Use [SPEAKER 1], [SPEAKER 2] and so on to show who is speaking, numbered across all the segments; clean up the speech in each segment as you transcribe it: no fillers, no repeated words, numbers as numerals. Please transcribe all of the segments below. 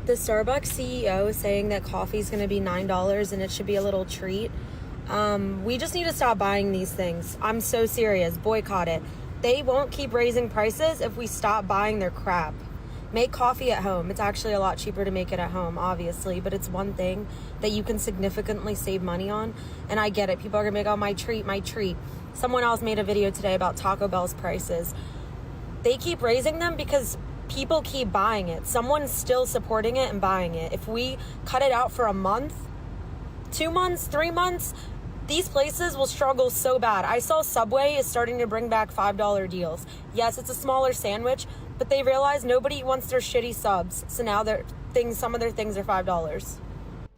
[SPEAKER 1] the Starbucks CEO saying that coffee is going to be $9 and it should be a little treat. We just need to stop buying these things. I'm so serious. Boycott it. They won't keep raising prices if we stop buying their crap. Make coffee at home. It's actually a lot cheaper to make it at home, obviously, but it's one thing that you can significantly save money on. And I get it. People are going to be like, oh, my treat, my treat. Someone else made a video today about Taco Bell's prices. They keep raising them because people keep buying it. Someone's still supporting it and buying it. If we cut it out for a month, 2 months, 3 months, these places will struggle so bad. I saw Subway is starting to bring back $5 deals. Yes, it's a smaller sandwich, but they realize nobody wants their shitty subs. So now some of their things are $5.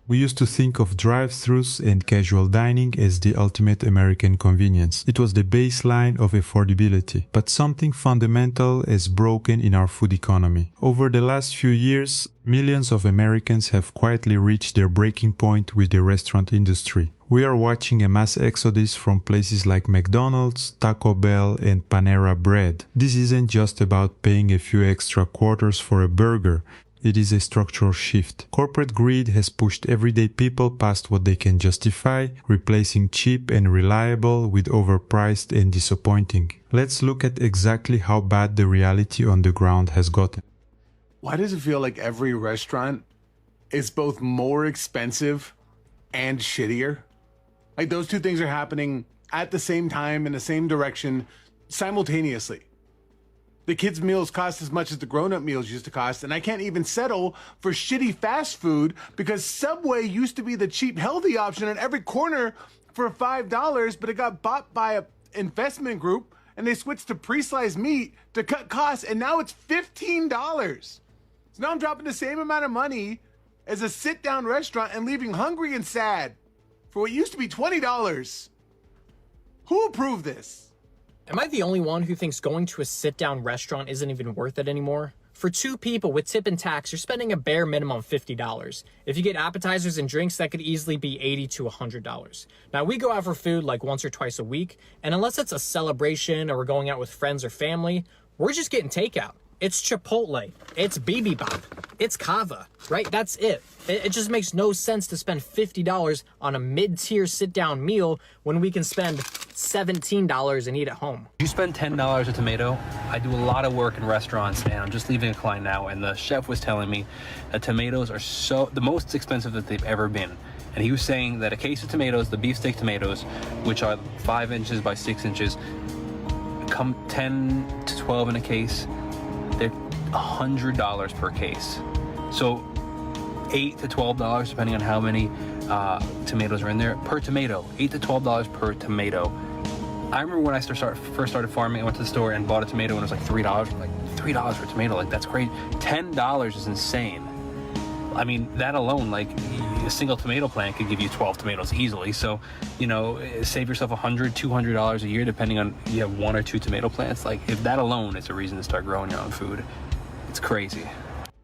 [SPEAKER 2] We used to think of drive-thrus and casual dining as the ultimate American convenience. It was the baseline of affordability. But something fundamental is broken in our food economy. Over the last few years, millions of Americans have quietly reached their breaking point with the restaurant industry. We are watching a mass exodus from places like McDonald's, Taco Bell, and Panera Bread. This isn't just about paying a few extra quarters for a burger. It is a structural shift. Corporate greed has pushed everyday people past what they can justify, replacing cheap and reliable with overpriced and disappointing. Let's look at exactly how bad the reality on the ground has gotten.
[SPEAKER 3] Why does it feel like every restaurant is both more expensive and shittier? Like those two things are happening at the same time in the same direction simultaneously. The kids' meals cost as much as the grown-up meals used to cost, and I can't even settle for shitty fast food because Subway used to be the cheap, healthy option at every corner for $5, but it got bought by an investment group, and they switched to pre-sliced meat to cut costs, and now it's $15. So now I'm dropping the same amount of money as a sit-down restaurant and leaving hungry and sad for what used to be $20. Who approved this?
[SPEAKER 4] Am I the only one who thinks going to a sit-down restaurant isn't even worth it anymore? For 2 people with tip and tax, you're spending a bare minimum $50. If you get appetizers and drinks, that could easily be $80 to $100. Now, we go out for food like once or twice a week, and unless it's a celebration or we're going out with friends or family, we're just getting takeout. It's Chipotle, it's bibimbap, it's kava, right? That's it. It just makes no sense to spend $50 on a mid-tier sit-down meal when we can spend $17 and eat at home.
[SPEAKER 5] You spend $10 a tomato. I do a lot of work in restaurants, and I'm just leaving a client now, and the chef was telling me that tomatoes are the most expensive that they've ever been. And he was saying that a case of tomatoes, the beefsteak tomatoes, which are 5 inches by 6 inches, come 10 to 12 in a case. They're $100 per case. So $8 to $12, depending on how many tomatoes are in there, per tomato. $8 to $12 per tomato. I remember when I first started farming, I went to the store and bought a tomato and it was like $3. I'm like, $3 for a tomato, like that's great. $10 is insane. I mean, that alone, like a single tomato plant could give you 12 tomatoes easily. So, you know, save yourself $100, $200 a year, depending on you have 1 or 2 tomato plants. Like if that alone is a reason to start growing your own food, it's crazy.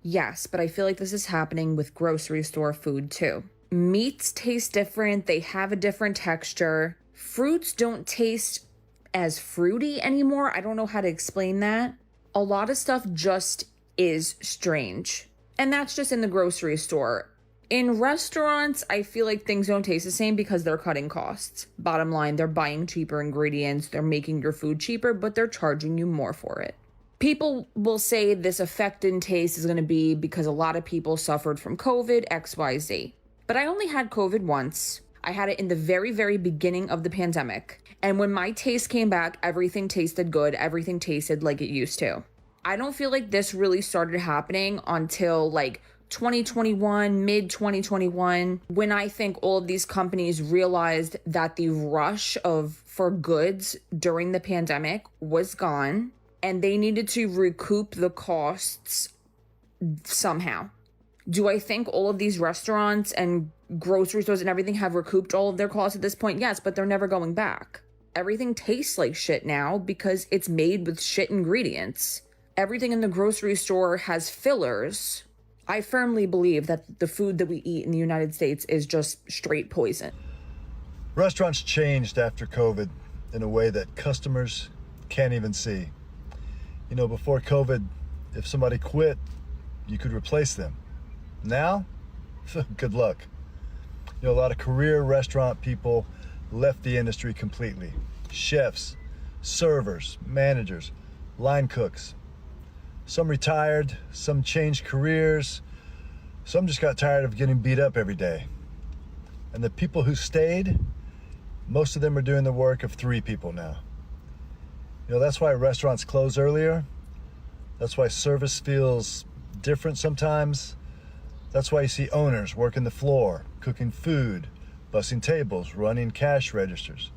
[SPEAKER 6] Yes, but I feel like this is happening with grocery store food too. Meats taste different. They have a different texture. Fruits don't taste as fruity anymore. I don't know how to explain that. A lot of stuff just is strange. And that's just in the grocery store. In restaurants, I feel like things don't taste the same because they're cutting costs. Bottom line, they're buying cheaper ingredients, they're making your food cheaper, but they're charging you more for it. People will say this effect in taste is going to be because a lot of people suffered from COVID, XYZ. But I only had COVID once. I had it in the very, very beginning of the pandemic. And when my taste came back, everything tasted good. Everything tasted like it used to. I don't feel like this really started happening until like 2021, mid 2021, when I think all of these companies realized that the rush for goods during the pandemic was gone and they needed to recoup the costs somehow. Do I think all of these restaurants and grocery stores and everything have recouped all of their costs at this point? Yes, but they're never going back. Everything tastes like shit now because it's made with shit ingredients. Everything in the grocery store has fillers. I firmly believe that the food that we eat in the United States is just straight poison.
[SPEAKER 7] Restaurants changed after COVID in a way that customers can't even see. You know, before COVID, if somebody quit, you could replace them. Now, good luck. You know, a lot of career restaurant people left the industry completely. Chefs, servers, managers, line cooks. Some retired, some changed careers, some just got tired of getting beat up every day. And the people who stayed, most of them are doing the work of 3 people now. You know, that's why restaurants close earlier. That's why service feels different sometimes. That's why you see owners working the floor, cooking food, bussing tables, running cash registers.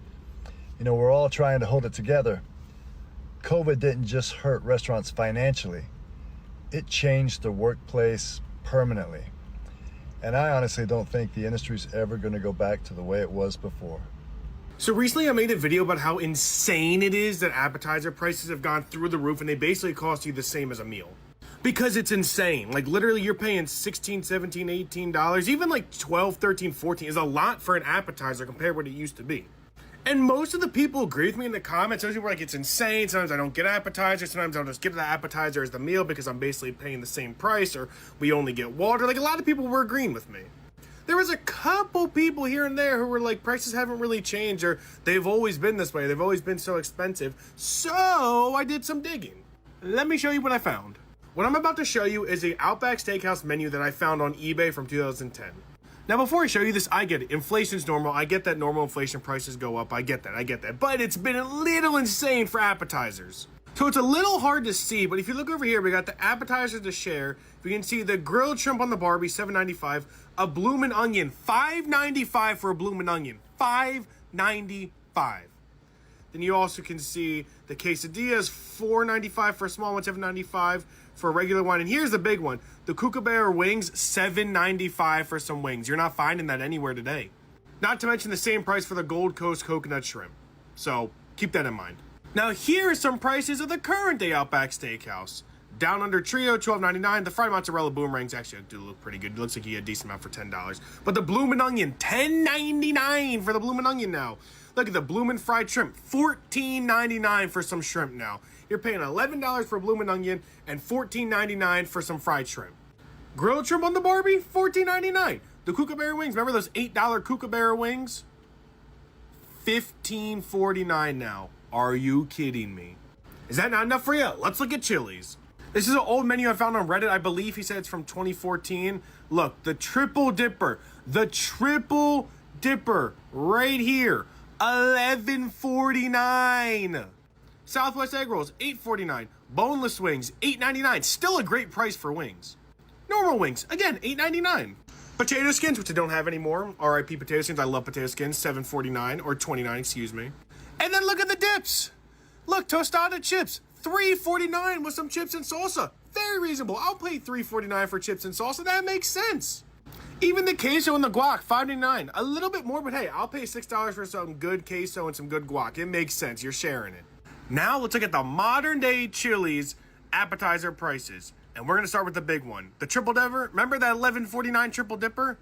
[SPEAKER 7] You know, we're all trying to hold it together. COVID didn't just hurt restaurants financially. It changed the workplace permanently. And I honestly don't think the industry's ever going to go back to the way it was before.
[SPEAKER 8] So recently I made a video about how insane it is that appetizer prices have gone through the roof and they basically cost you the same as a meal. Because it's insane. Like literally you're paying $16, $17, $18, even like $12, $13, $14 is a lot for an appetizer compared to what it used to be. And most of the people agree with me in the comments. Those people are like, it's insane. Sometimes I don't get appetizers. Sometimes I'll just get the appetizer as the meal because I'm basically paying the same price, or we only get water. Like a lot of people were agreeing with me. There was a couple people here and there who were like, prices haven't really changed, or they've always been this way. They've always been so expensive. So I did some digging. Let me show you what I found. What I'm about to show you is a Outback Steakhouse menu that I found on eBay from 2010. Now, before I show you this, I get it. Inflation's normal. I get that normal inflation prices go up. I get that. But it's been a little insane for appetizers. So it's a little hard to see, but if you look over here, we got the appetizers to share. We can see the grilled shrimp on the Barbie, $7.95. A bloomin' onion, $5.95 for a bloomin' onion. $5.95. Then you also can see the quesadillas, $4.95 for a small one, $7.95 for a regular one. And here's the big one. The Kookaburra wings, $7.95 for some wings. You're not finding that anywhere today. Not to mention the same price for the Gold Coast coconut shrimp. So keep that in mind. Now here are some prices of the current day Outback Steakhouse. Down Under Trio, $12.99. The fried mozzarella boomerangs actually do look pretty good. It looks like you get a decent amount for $10. But the bloomin' onion, $10.99 for the bloomin' onion now. Look at the bloomin' fried shrimp, $14.99 for some shrimp now. You're paying $11 for a bloomin' onion and $14.99 for some fried shrimp. Grilled shrimp on the Barbie, $14.99. The Kookaburra wings, remember those $8 Kookaburra wings? $15.49 now. Are you kidding me? Is that not enough for you? Let's look at Chili's. This is an old menu I found on Reddit. I believe he said it's from 2014. Look, the Triple Dipper. The Triple Dipper right here. $11.49. Southwest Egg Rolls, $8.49. Boneless wings, $8.99. Still a great price for wings. Normal wings, again, $8.99. Potato skins, which I don't have anymore. R.I.P. potato skins. I love potato skins. $7.49 or $29, excuse me. And then look at the dips. Look, tostada chips, $3.49 with some chips and salsa. Very reasonable. I'll pay $3.49 for chips and salsa. That makes sense. Even the queso and the guac, $5.99. A little bit more, but hey, I'll pay $6 for some good queso and some good guac. It makes sense. You're sharing it. Now let's look at the modern day Chili's appetizer prices. And we're going to start with the big one. The Triple Dipper. Remember that $11.49 Triple Dipper?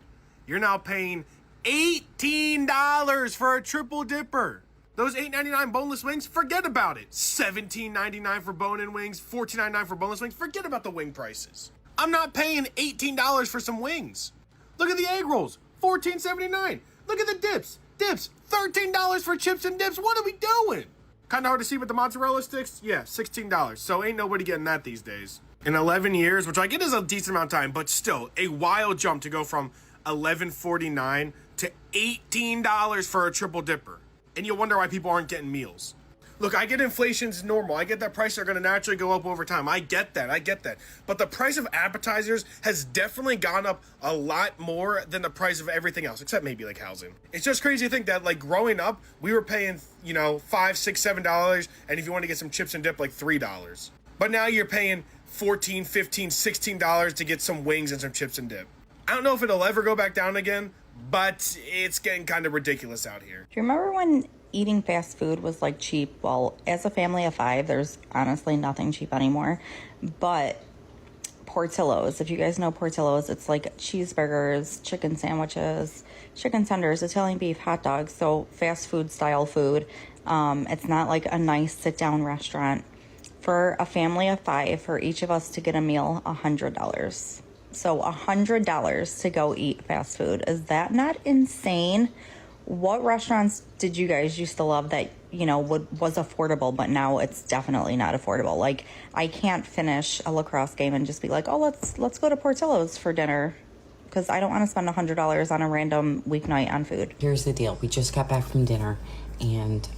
[SPEAKER 8] You're now paying $18 for a Triple Dipper. Those $8.99 boneless wings, forget about it. $17.99 for bone-in wings, $14.99 for boneless wings. Forget about the wing prices. I'm not paying $18 for some wings. Look at the egg rolls, $14.79. Look at the dips, $13 for chips and dips. What are we doing? Kind of hard to see with the mozzarella sticks. Yeah, $16. So ain't nobody getting that these days. In 11 years, which I get is a decent amount of time, but still a wild jump to go from $11.49 to $18 for a Triple Dipper. And you'll wonder why people aren't getting meals. Look, I get inflation's normal. I get that prices are going to naturally go up over time. I get that. But the price of appetizers has definitely gone up a lot more than the price of everything else, except maybe like housing. It's just crazy to think that like growing up, we were paying, $5, $6, $7, and if you want to get some chips and dip, like $3. But now you're paying $14, $15, $16 to get some wings and some chips and dip. I don't know if it'll ever go back down again, but it's getting kind of ridiculous out here.
[SPEAKER 9] Do you remember when eating fast food was like cheap? Well, as a family of 5, there's honestly nothing cheap anymore. But Portillo's, if you guys know Portillo's, it's like cheeseburgers, chicken sandwiches, chicken tenders, Italian beef, hot dogs. So fast food style food. It's not like a nice sit down restaurant. For a family of 5, for each of us to get a meal, $100. So $100 to go eat fast food. Is that not insane? What restaurants did you guys used to love that, you know, was affordable, but now it's definitely not affordable? Like, I can't finish a lacrosse game and just be like, oh, let's go to Portillo's for dinner, because I don't want to spend $100 on a random weeknight on food.
[SPEAKER 10] Here's the deal. We just got back from dinner, and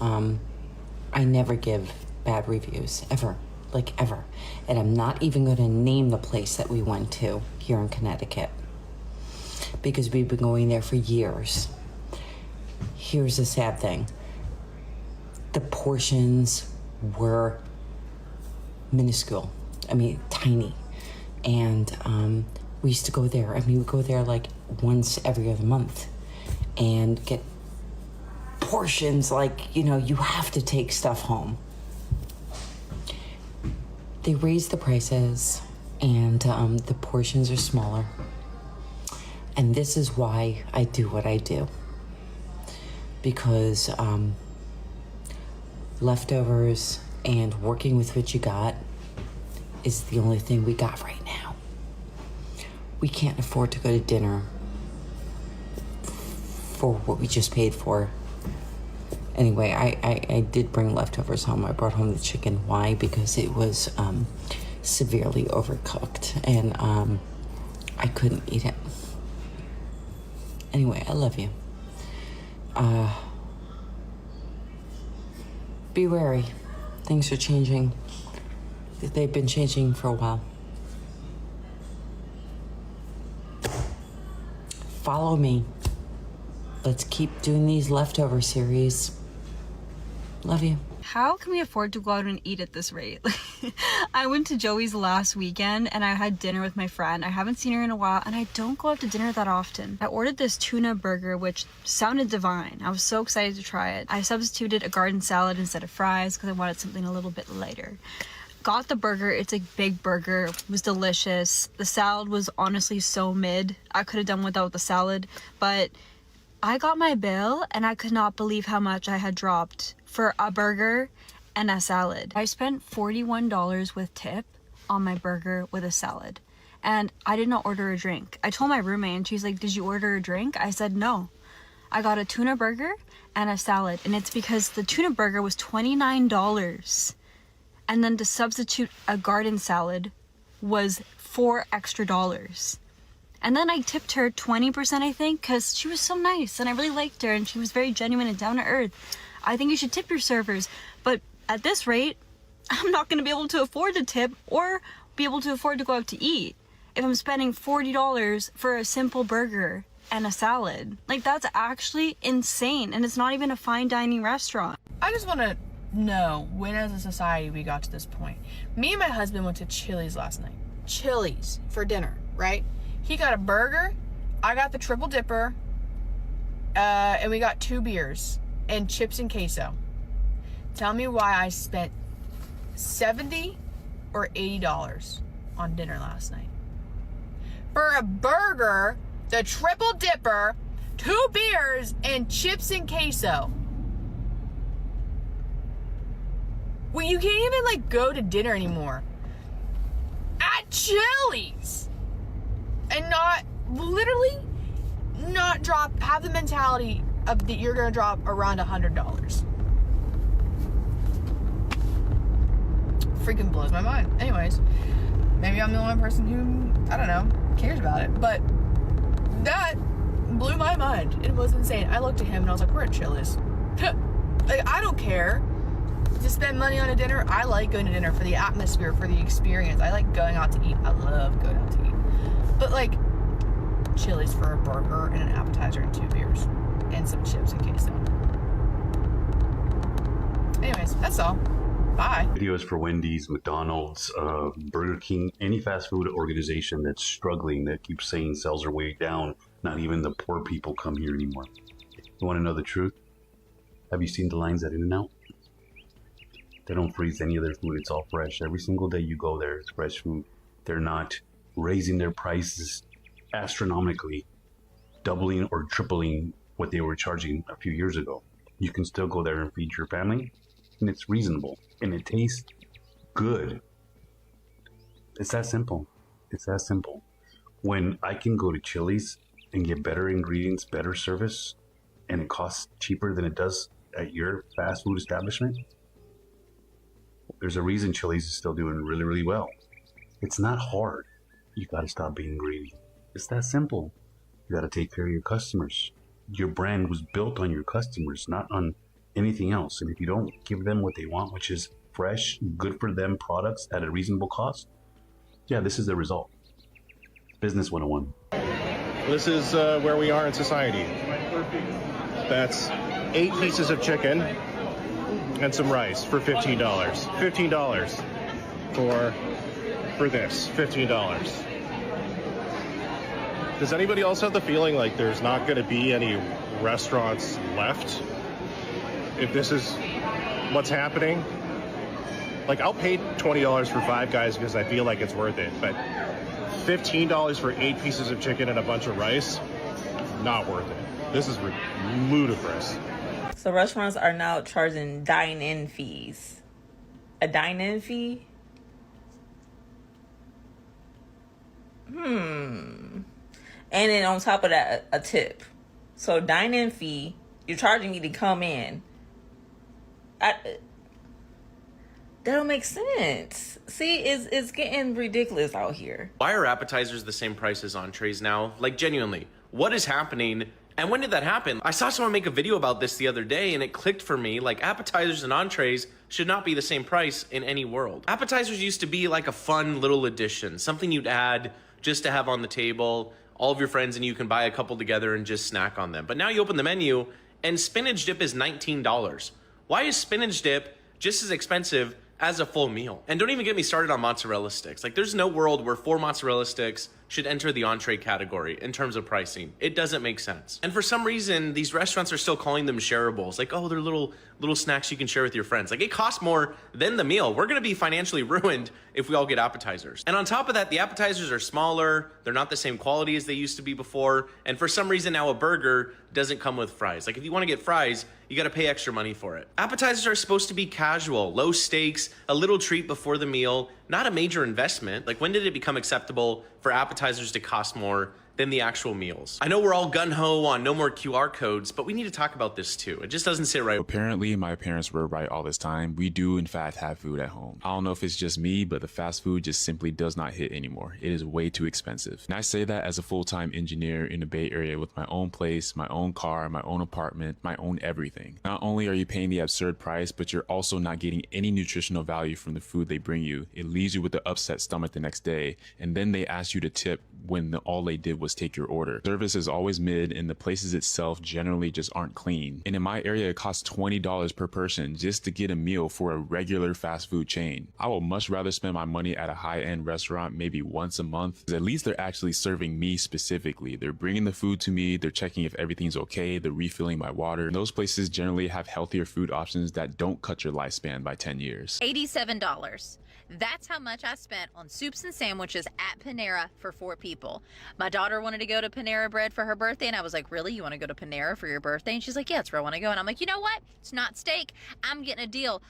[SPEAKER 10] I never give bad reviews, ever. Like, ever. And I'm not even going to name the place that we went to here in Connecticut, because we've been going there for years. Here's the sad thing. The portions were minuscule. I mean, tiny. And we used to go there. I mean, we go there like once every other month and get portions like, you know, you have to take stuff home. They raised the prices, and the portions are smaller. And this is why I do what I do. Because leftovers and working with what you got is the only thing we got right now. We can't afford to go to dinner for what we just paid for. Anyway, I did bring leftovers home. I brought home the chicken. Why? Because it was severely overcooked, and I couldn't eat it. Anyway, I love you. Be wary. Things are changing. They've been changing for a while. Follow me. Let's keep doing these leftover series. Love you.
[SPEAKER 11] How can we afford to go out and eat at this rate? I went to Joey's last weekend and I had dinner with my friend. I haven't seen her in a while, and I don't go out to dinner that often. I ordered this tuna burger, which sounded divine. I was so excited to try it. I substituted a garden salad instead of fries because I wanted something a little bit lighter. Got the burger. It's a big burger. It was delicious. The salad was honestly so mid. I could have done without the salad, but I got my bill and I could not believe how much I had dropped for a burger and a salad. I spent $41 with tip on my burger with a salad, and I did not order a drink. I told my roommate and she's like, did you order a drink? I said no. I got a tuna burger and a salad, and it's because the tuna burger was $29, and then to substitute a garden salad was $4 extra. And then I tipped her 20%, I think, because she was so nice and I really liked her and she was very genuine and down to earth. I think you should tip your servers, but at this rate, I'm not going to be able to afford to tip or be able to afford to go out to eat if I'm spending $40 for a simple burger and a salad. Like, that's actually insane, and it's not even a fine dining restaurant.
[SPEAKER 12] I just want to know when as a society we got to this point. Me and my husband went to Chili's last night. Chili's for dinner, right? He got a burger, I got the triple dipper, and we got 2 beers and chips and queso. Tell me why I spent $70 or $80 on dinner last night. For a burger, the triple dipper, 2 beers, and chips and queso. Well, you can't even, like, go to dinner anymore at Chili's and not, literally, not drop, have the mentality of that you're gonna drop around $100. Freaking blows my mind. Anyways, maybe I'm the only person who, I don't know, cares about it, but that blew my mind. It was insane. I looked at him and I was like, we're at Chili's. Like, I don't care to spend money on a dinner. I like going to dinner for the atmosphere, for the experience. I like going out to eat. I love going out to eat. But, like, Chili's for a burger and an appetizer and 2 beers and some chips and queso. Anyways, that's all. Bye.
[SPEAKER 13] Videos for Wendy's, McDonald's, Burger King, any fast food organization that's struggling, that keeps saying sales are way down. Not even the poor people come here anymore. You want to know the truth? Have you seen the lines at In-N-Out? They don't freeze any of their food. It's all fresh. Every single day you go there, it's fresh food. They're not raising their prices astronomically, doubling or tripling what they were charging a few years ago. You can still go there and feed your family, and it's reasonable, and it tastes good. It's that simple. It's that simple. When I can go to Chili's and get better ingredients, better service, and it costs cheaper than it does at your fast food establishment, there's a reason Chili's is still doing really, really well. It's not hard. You got to stop being greedy. It's that simple. You got to take care of your customers. Your brand was built on your customers, not on anything else. And if you don't give them what they want, which is fresh, good for them products at a reasonable cost, yeah, this is the result. Business 101.
[SPEAKER 8] This is where we are in society. That's 8 pieces of chicken and some rice for $15. $15 for this. $15. Does anybody else have the feeling like there's not going to be any restaurants left if this is what's happening? Like, I'll pay $20 for Five Guys because I feel like it's worth it, but $15 for 8 pieces of chicken and a bunch of rice, not worth it. This is ludicrous.
[SPEAKER 14] So restaurants are now charging dine-in fees. A dine-in fee? And then on top of that, a tip. So dine-in fee, you're charging me to come in. That don't make sense. See, it's getting ridiculous out here.
[SPEAKER 15] Why are appetizers the same price as entrees now? Like, genuinely, what is happening? And when did that happen? I saw someone make a video about this the other day and it clicked for me. Like, appetizers and entrees should not be the same price in any world. Appetizers used to be like a fun little addition, something you'd add just to have on the table, all of your friends and you can buy a couple together and just snack on them. But now you open the menu and spinach dip is $19. Why is spinach dip just as expensive as a full meal? And don't even get me started on mozzarella sticks. Like, there's no world where 4 mozzarella sticks should enter the entree category in terms of pricing. It doesn't make sense. And for some reason, these restaurants are still calling them shareables. Like, oh, they're little snacks you can share with your friends. Like, it costs more than the meal. We're gonna be financially ruined if we all get appetizers. And on top of that, the appetizers are smaller. They're not the same quality as they used to be before. And for some reason now a burger doesn't come with fries. Like, if you wanna get fries, you gotta pay extra money for it. Appetizers are supposed to be casual, low stakes, a little treat before the meal, not a major investment. Like, when did it become acceptable for appetizers to cost more than the actual meals? I know we're all gung-ho on no more QR codes, but we need to talk about this too. It just doesn't sit right.
[SPEAKER 16] Apparently, my parents were right all this time. We do, in fact, have food at home. I don't know if it's just me, but the fast food just simply does not hit anymore. It is way too expensive. And I say that as a full-time engineer in the Bay Area with my own place, my own car, my own apartment, my own everything. Not only are you paying the absurd price, but you're also not getting any nutritional value from the food they bring you. It leaves you with an upset stomach the next day, and then they ask you to tip when all they did was take your order. Service is always mid, and the places itself generally just aren't clean. And in my area, it costs $20 per person just to get a meal for a regular fast food chain. I would much rather spend my money at a high-end restaurant maybe once a month, because at least they're actually serving me specifically. They're bringing the food to me, they're checking if everything's okay, they're refilling my water. And those places generally have healthier food options that don't cut your lifespan by 10 years.
[SPEAKER 17] $87. That's how much I spent on soups and sandwiches at Panera for 4 people. My daughter wanted to go to Panera Bread for her birthday, and I was like, really? You want to go to Panera for your birthday? And she's like, yeah, it's where I want to go. And I'm like, you know what? It's not steak. I'm getting a deal.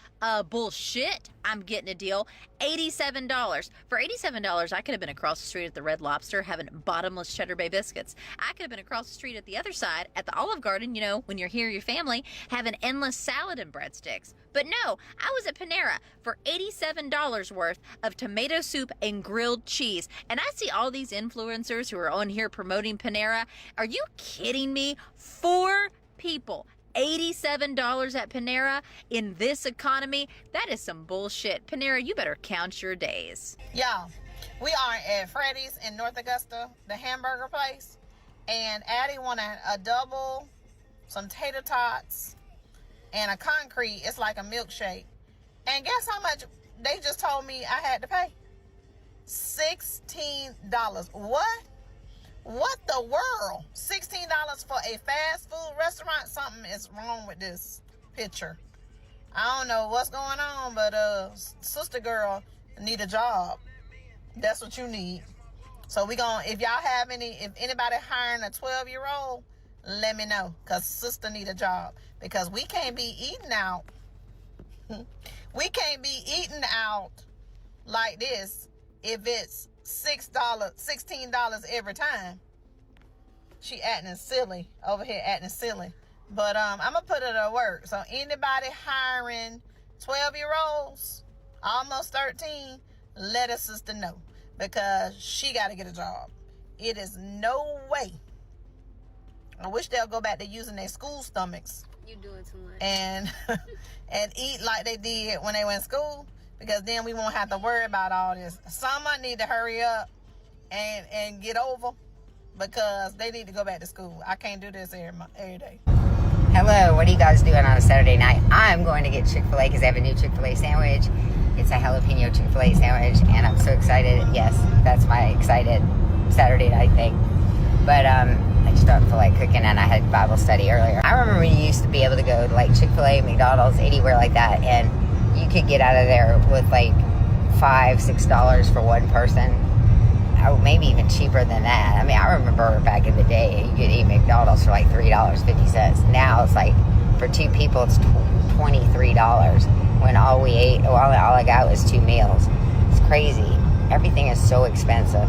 [SPEAKER 17] Bullshit. I'm getting a deal. $87. For $87, I could have been across the street at the Red Lobster having bottomless Cheddar Bay biscuits. I could have been across the street at the other side at the Olive Garden, you know, when you're here, your family, having endless salad and breadsticks. But no, I was at Panera for $87 worth of tomato soup and grilled cheese. And I see all these influencers who are on here promoting Panera. Are you kidding me? 4 people. $87 at Panera in this economy? That is some bullshit. Panera, you better count your days.
[SPEAKER 18] Y'all, we are at Freddy's in North Augusta, the hamburger place. And Addie wanted a double, some tater tots, and a concrete. It's like a milkshake. And guess how much they just told me I had to pay? $16. What the world? $16 for a fast food restaurant? Something is wrong with this picture. I don't know what's going on, but sister girl need a job. That's what you need. So we gonna, if anybody hiring a 12-year-old, let me know, because sister need a job, because we can't be eating out. We can't be eating out like this if it's $16 every time. She acting silly over here, acting silly. But I'm gonna put it at work. So anybody hiring 12-year-olds, almost 13, let a sister know, because she got to get a job. It is no way. I wish they'll go back to using their school stomachs.
[SPEAKER 19] You doing too much.
[SPEAKER 18] And and eat like they did when they went to school, because then we won't have to worry about all this. Someone need to hurry up and get over, because they need to go back to school. I can't do this every day.
[SPEAKER 20] Hello, what are you guys doing on a Saturday night? I'm going to get Chick-fil-A because they have a new Chick-fil-A sandwich. It's a jalapeno Chick-fil-A sandwich, and I'm so excited. Yes, that's my excited Saturday night thing. But I just don't feel like cooking, and I had Bible study earlier. I remember when you used to be able to go to like Chick-fil-A, McDonald's, anywhere like that, and you could get out of there with like $5, $6 for one person. Oh, maybe even cheaper than that. I mean, I remember back in the day, you could eat McDonald's for like $3.50. Now it's like, for two people, it's $23. When all we ate, all I got was 2 meals. It's crazy. Everything is so expensive.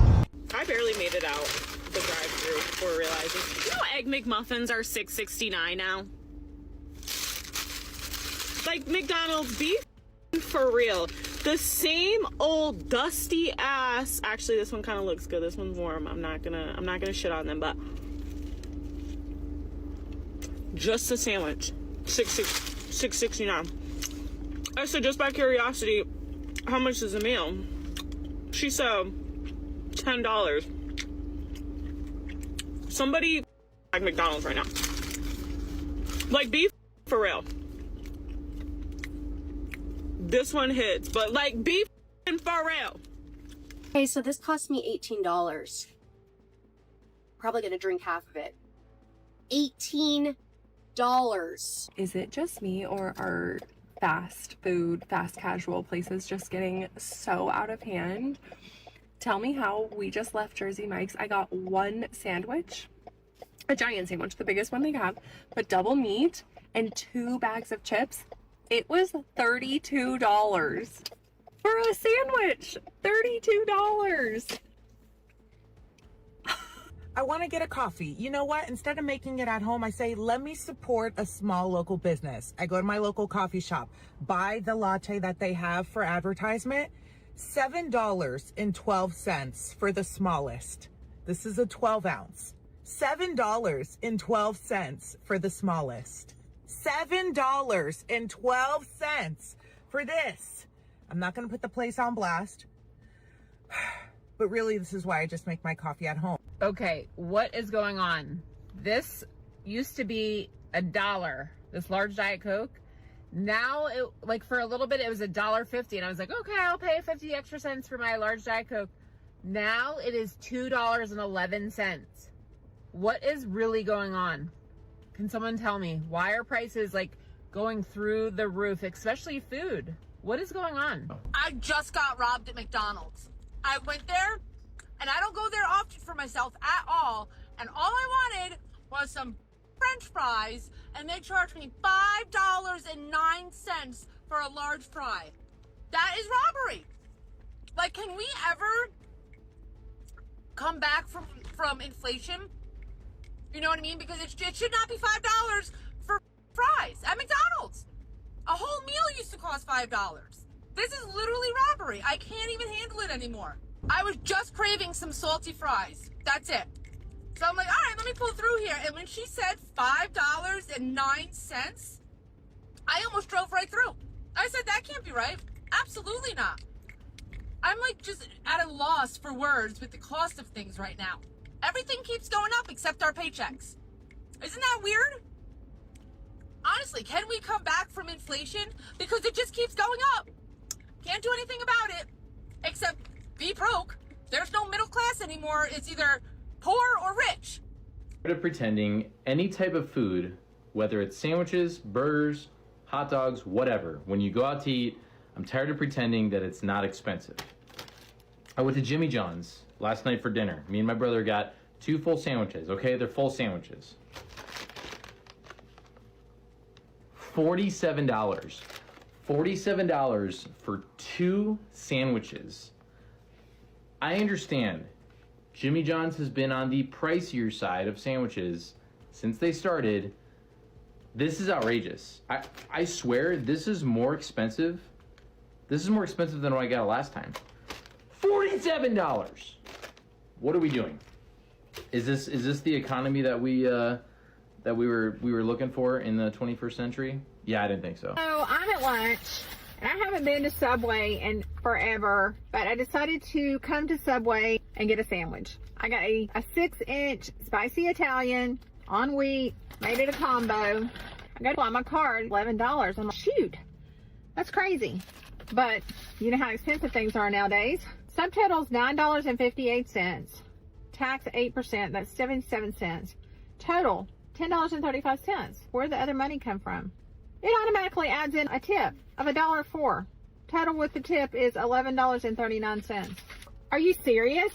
[SPEAKER 21] I barely made it out the drive-thru before realizing. You know, Egg McMuffins are $6.69 now. Like McDonald's beef, for real. The same old dusty ass. Actually, this one kind of looks good. This one's warm. I'm not gonna shit on them, but just the sandwich, $6.69. I said, just by curiosity, how much is a meal? She said $10. Somebody like McDonald's right now. Like beef, for real. This one hits, but like beef and for real.
[SPEAKER 19] Okay, so this cost me $18. Probably gonna drink half of it. $18.
[SPEAKER 22] Is it just me, or are fast food, fast casual places just getting so out of hand? Tell me how. We just left Jersey Mike's. I got one sandwich, a giant sandwich, the biggest one they have, but double meat and 2 bags of chips. It was $32 for a sandwich. $32.
[SPEAKER 23] I want to get a coffee. You know what? Instead of making it at home, I say, let me support a small local business. I go to my local coffee shop, buy the latte that they have for advertisement. $7.12 for the smallest. This is a 12 ounce. $7.12 for the smallest. $7.12 for this. I'm not going to put the place on blast, but really, this is why I just make my coffee at home.
[SPEAKER 24] Okay, what is going on? This used to be $1, this large Diet Coke. Now, like for a little bit, it was $1.50, and I was like, okay, I'll pay 50 extra cents for my large Diet Coke. Now it is $2.11. What is really going on? Can someone tell me, why are prices like going through the roof, especially food? What is going on?
[SPEAKER 25] I just got robbed at McDonald's. I went there, and I don't go there often for myself at all, and all I wanted was some French fries, and they charged me $5.09 for a large fry. That is robbery. Like, can we ever come back from inflation? You know what I mean? Because it should not be $5 for fries at McDonald's. A whole meal used to cost $5. This is literally robbery. I can't even handle it anymore. I was just craving some salty fries. That's it. So I'm like, all right, let me pull through here. And when she said $5.09, I almost drove right through. I said, that can't be right. Absolutely not. I'm like just at a loss for words with the cost of things right now. Everything keeps going up except our paychecks. Isn't that weird? Honestly, can we come back from inflation? Because it just keeps going up. Can't do anything about it except be broke. There's no middle class anymore. It's either poor or rich.
[SPEAKER 26] Tired of pretending any type of food, whether it's sandwiches, burgers, hot dogs, whatever, when you go out to eat, I'm tired of pretending that it's not expensive. I went to Jimmy John's last night for dinner. Me and my brother got 2 full sandwiches, okay? They're full sandwiches. $47. $47 for 2 sandwiches. I understand Jimmy John's has been on the pricier side of sandwiches since they started. This is outrageous. I swear this is more expensive. This is more expensive than what I got last time. $47. What are we doing? Is this the economy that we were looking for in the 21st century? Yeah, I didn't think so.
[SPEAKER 25] So I'm at lunch, and I haven't been to Subway in forever, but I decided to come to Subway and get a sandwich. I got a 6-inch spicy Italian on wheat, made it a combo. I got to apply my card, $11. I'm like, shoot, that's crazy. But you know how expensive things are nowadays. Subtotal's $9.58. Tax 8%, that's 77 cents. Total, $10.35. Where'd the other money come from? It automatically adds in a tip of $1.04. Total with the tip is $11.39. Are you serious?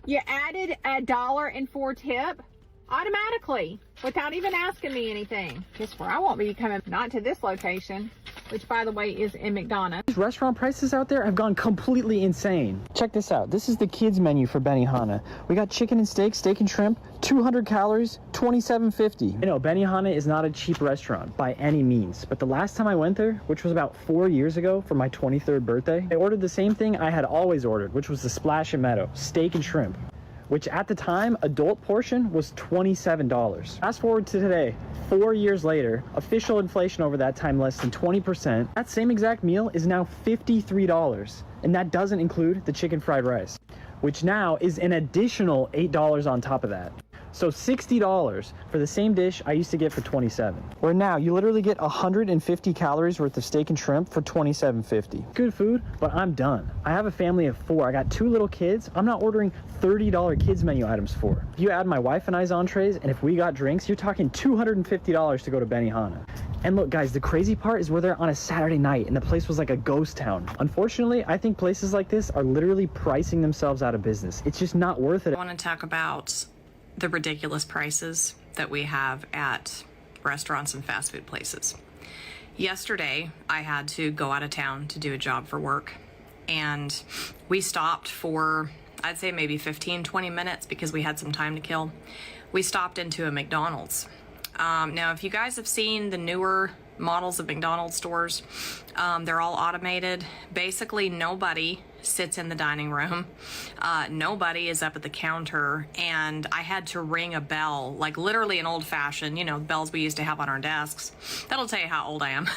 [SPEAKER 25] You added $1.04 tip automatically without even asking me anything. Guess where I won't be coming, not to this location, which by the way is in McDonald.
[SPEAKER 1] Restaurant prices out there have gone completely insane. Check this out. This is the kids menu for Benihana. We got chicken and steak and shrimp, 200 calories, $27.50. You know, Benihana is not a cheap restaurant by any means, but the last time I went there, which was about 4 years ago for my 23rd birthday, I ordered the same thing I had always ordered, which was the Splash and Meadow, steak and shrimp, which at the time, adult portion was $27. Fast forward to today, 4 years later, official inflation over that time less than 20%. That same exact meal is now $53, and that doesn't include the chicken fried rice, which now is an additional $8 on top of that. So $60 for the same dish I used to get for $27. Where now you literally get 150 calories worth of steak and shrimp for $27.50. Good food, but I'm done. I have a family of 4. I got 2 little kids. I'm not ordering $30 kids menu items for. If you add my wife and I's entrees, and if we got drinks, you're talking $250 to go to Benihana. And look, guys, the crazy part is we're there on a Saturday night and the place was like a ghost town. Unfortunately, I think places like this are literally pricing themselves out of business. It's just not worth it.
[SPEAKER 2] I want to talk about the ridiculous prices that we have at restaurants and fast food places. Yesterday, I had to go out of town to do a job for work, and we stopped for, I'd say maybe 15, 20 minutes because we had some time to kill. We stopped into a McDonald's. Now, if you guys have seen the newer models of McDonald's stores, they're all automated. Basically, nobody sits in the dining room. Nobody is up at the counter, and I had to ring a bell, like literally an old-fashioned, you know, bells we used to have on our desks. That'll tell you how old I am.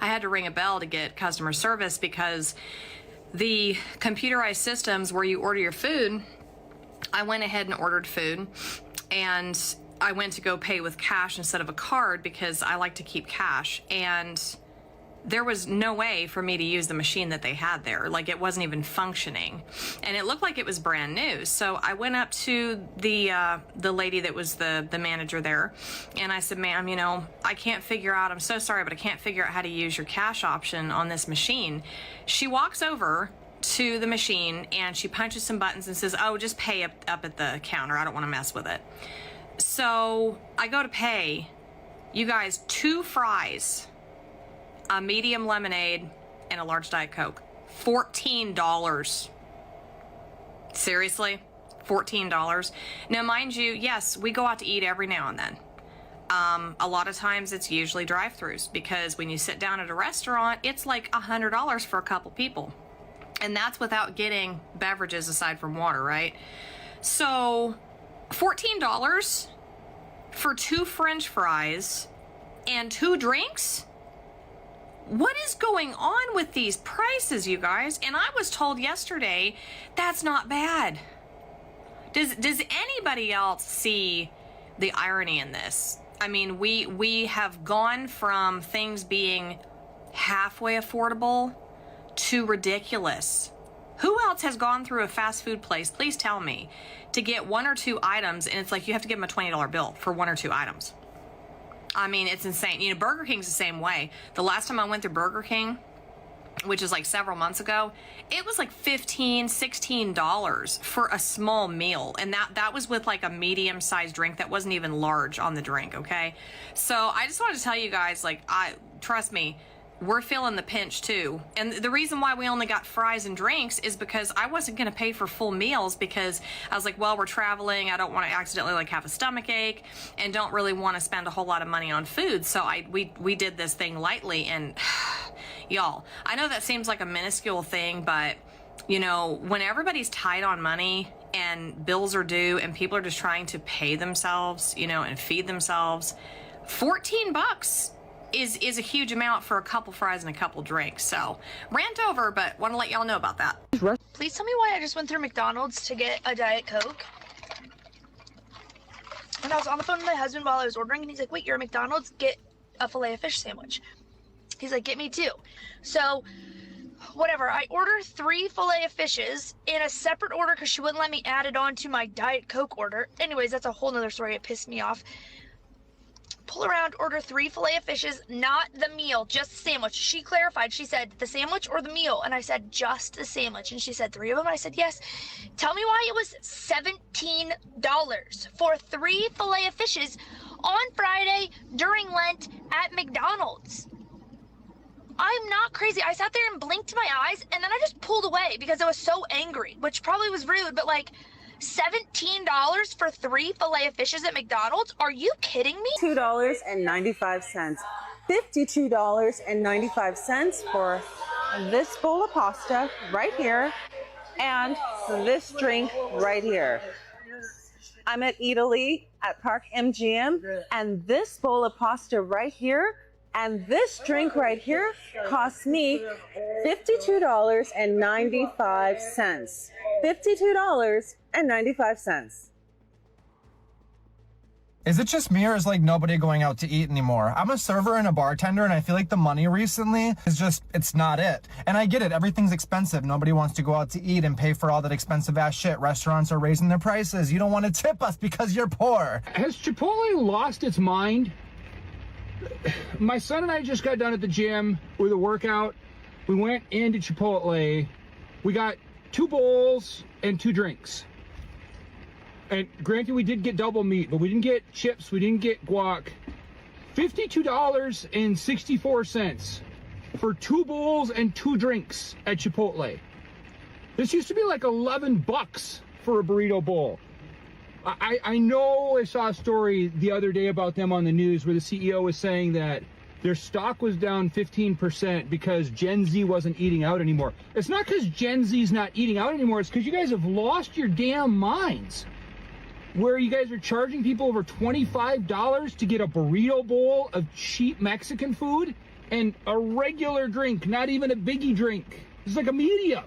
[SPEAKER 2] I had to ring a bell to get customer service because the computerized systems where you order your food, I went ahead and ordered food, and I went to go pay with cash instead of a card because I like to keep cash, and there was no way for me to use the machine that they had there. Like, it wasn't even functioning, and it looked like it was brand new. So I went up to the lady that was the manager there, and I said, ma'am, you know, I can't figure out, I'm so sorry, but I can't figure out how to use your cash option on this machine. She walks over to the machine and she punches some buttons and says, oh, just pay up at the counter. I don't want to mess with it. So I go to pay. You guys, 2 fries, a medium lemonade, and a large Diet Coke. $14. Seriously? $14. Now, mind you, yes, we go out to eat every now and then. A lot of times it's usually drive-thrus because when you sit down at a restaurant, it's like $100 for a couple people. And that's without getting beverages aside from water, right? So $14 for 2 French fries and 2 drinks? What is going on with these prices, you guys? And I was told yesterday that's not bad. Does anybody else see the irony in this? I mean, we have gone from things being halfway affordable to ridiculous. Who else has gone through a fast food place, please tell me, to get 1 or 2 items and it's like you have to give them a $20 bill for 1 or 2 items? I mean, it's insane. You know, Burger King's the same way. The last time I went through Burger King, which is like several months ago, it was like $15, $16 for a small meal. And that was with like a medium-sized drink that wasn't even large on the drink, okay? So I just wanted to tell you guys, like, trust me, we're feeling the pinch too. And the reason why we only got fries and drinks is because I wasn't going to pay for full meals, because I was like, well, we're traveling. I don't want to accidentally like have a stomach ache and don't really want to spend a whole lot of money on food. So we did this thing lightly. And y'all, I know that seems like a minuscule thing, but you know, when everybody's tight on money and bills are due and people are just trying to pay themselves, you know, and feed themselves, $14 is a huge amount for a couple fries and a couple drinks. So rant over, but want to let y'all know about that.
[SPEAKER 3] Please tell me why I just went through McDonald's to get a Diet Coke. And I was on the phone with my husband while I was ordering, and he's like, wait, you're at McDonald's? Get a Filet-O-Fish sandwich. He's like, get me 2. So whatever, I order 3 Filet-O-Fishes in a separate order because she wouldn't let me add it on to my Diet Coke order. Anyways, that's a whole nother story. It pissed me off. Pull around, order 3 Filet-O-Fishes, not the meal, just the sandwich. She clarified. She said, the sandwich or the meal? And I said, just the sandwich. And she said, 3 of them? And I said, yes. Tell me why it was $17 for 3 Filet-O-Fishes on Friday during Lent at McDonald's. I'm not crazy. I sat there and blinked my eyes, and then I just pulled away because I was so angry, which probably was rude, but like, $17 for 3 Filet-O-Fishes at McDonald's? Are you kidding me?
[SPEAKER 4] $2.95. $52.95 for this bowl of pasta right here and this drink right here. I'm at Italy at Park MGM, and this bowl of pasta right here and this drink right here costs me $52.95. $52.95.
[SPEAKER 5] Is it just me, or is like nobody going out to eat anymore? I'm a server and a bartender, and I feel like the money recently is just, it's not it. And I get it, everything's expensive. Nobody wants to go out to eat and pay for all that expensive ass shit. Restaurants are raising their prices. You don't want to tip us because you're poor.
[SPEAKER 6] Has Chipotle lost its mind? My son and I just got done at the gym with a workout. We went into Chipotle. We got 2 bowls and 2 drinks. And granted, we did get double meat, but we didn't get chips. We didn't get guac. $52.64 for 2 bowls and 2 drinks at Chipotle. This used to be like $11 for a burrito bowl. I know I saw a story the other day about them on the news where the CEO was saying that their stock was down 15% because Gen Z wasn't eating out anymore. It's not because Gen Z's not eating out anymore. It's because you guys have lost your damn minds. Where you guys are charging people over $25 to get a burrito bowl of cheap Mexican food and a regular drink, not even a biggie drink. It's like a medium.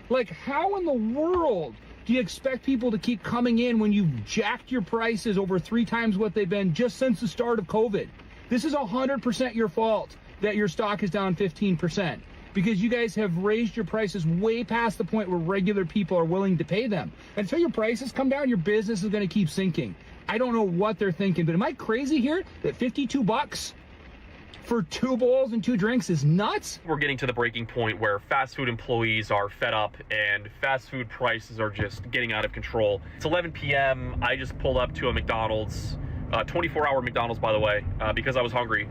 [SPEAKER 6] Like, how in the world do you expect people to keep coming in when you've jacked your prices over 3 times what they've been just since the start of COVID? This is 100% your fault that your stock is down 15%, because you guys have raised your prices way past the point where regular people are willing to pay them. Until your prices come down, your business is going to keep sinking. I don't know what they're thinking, but am I crazy here that $52 for 2 bowls and 2 drinks is nuts?
[SPEAKER 7] We're getting to the breaking point where fast food employees are fed up and fast food prices are just getting out of control. It's 11 p.m. I just pulled up to a McDonald's, 24-hour McDonald's, by the way, because I was hungry,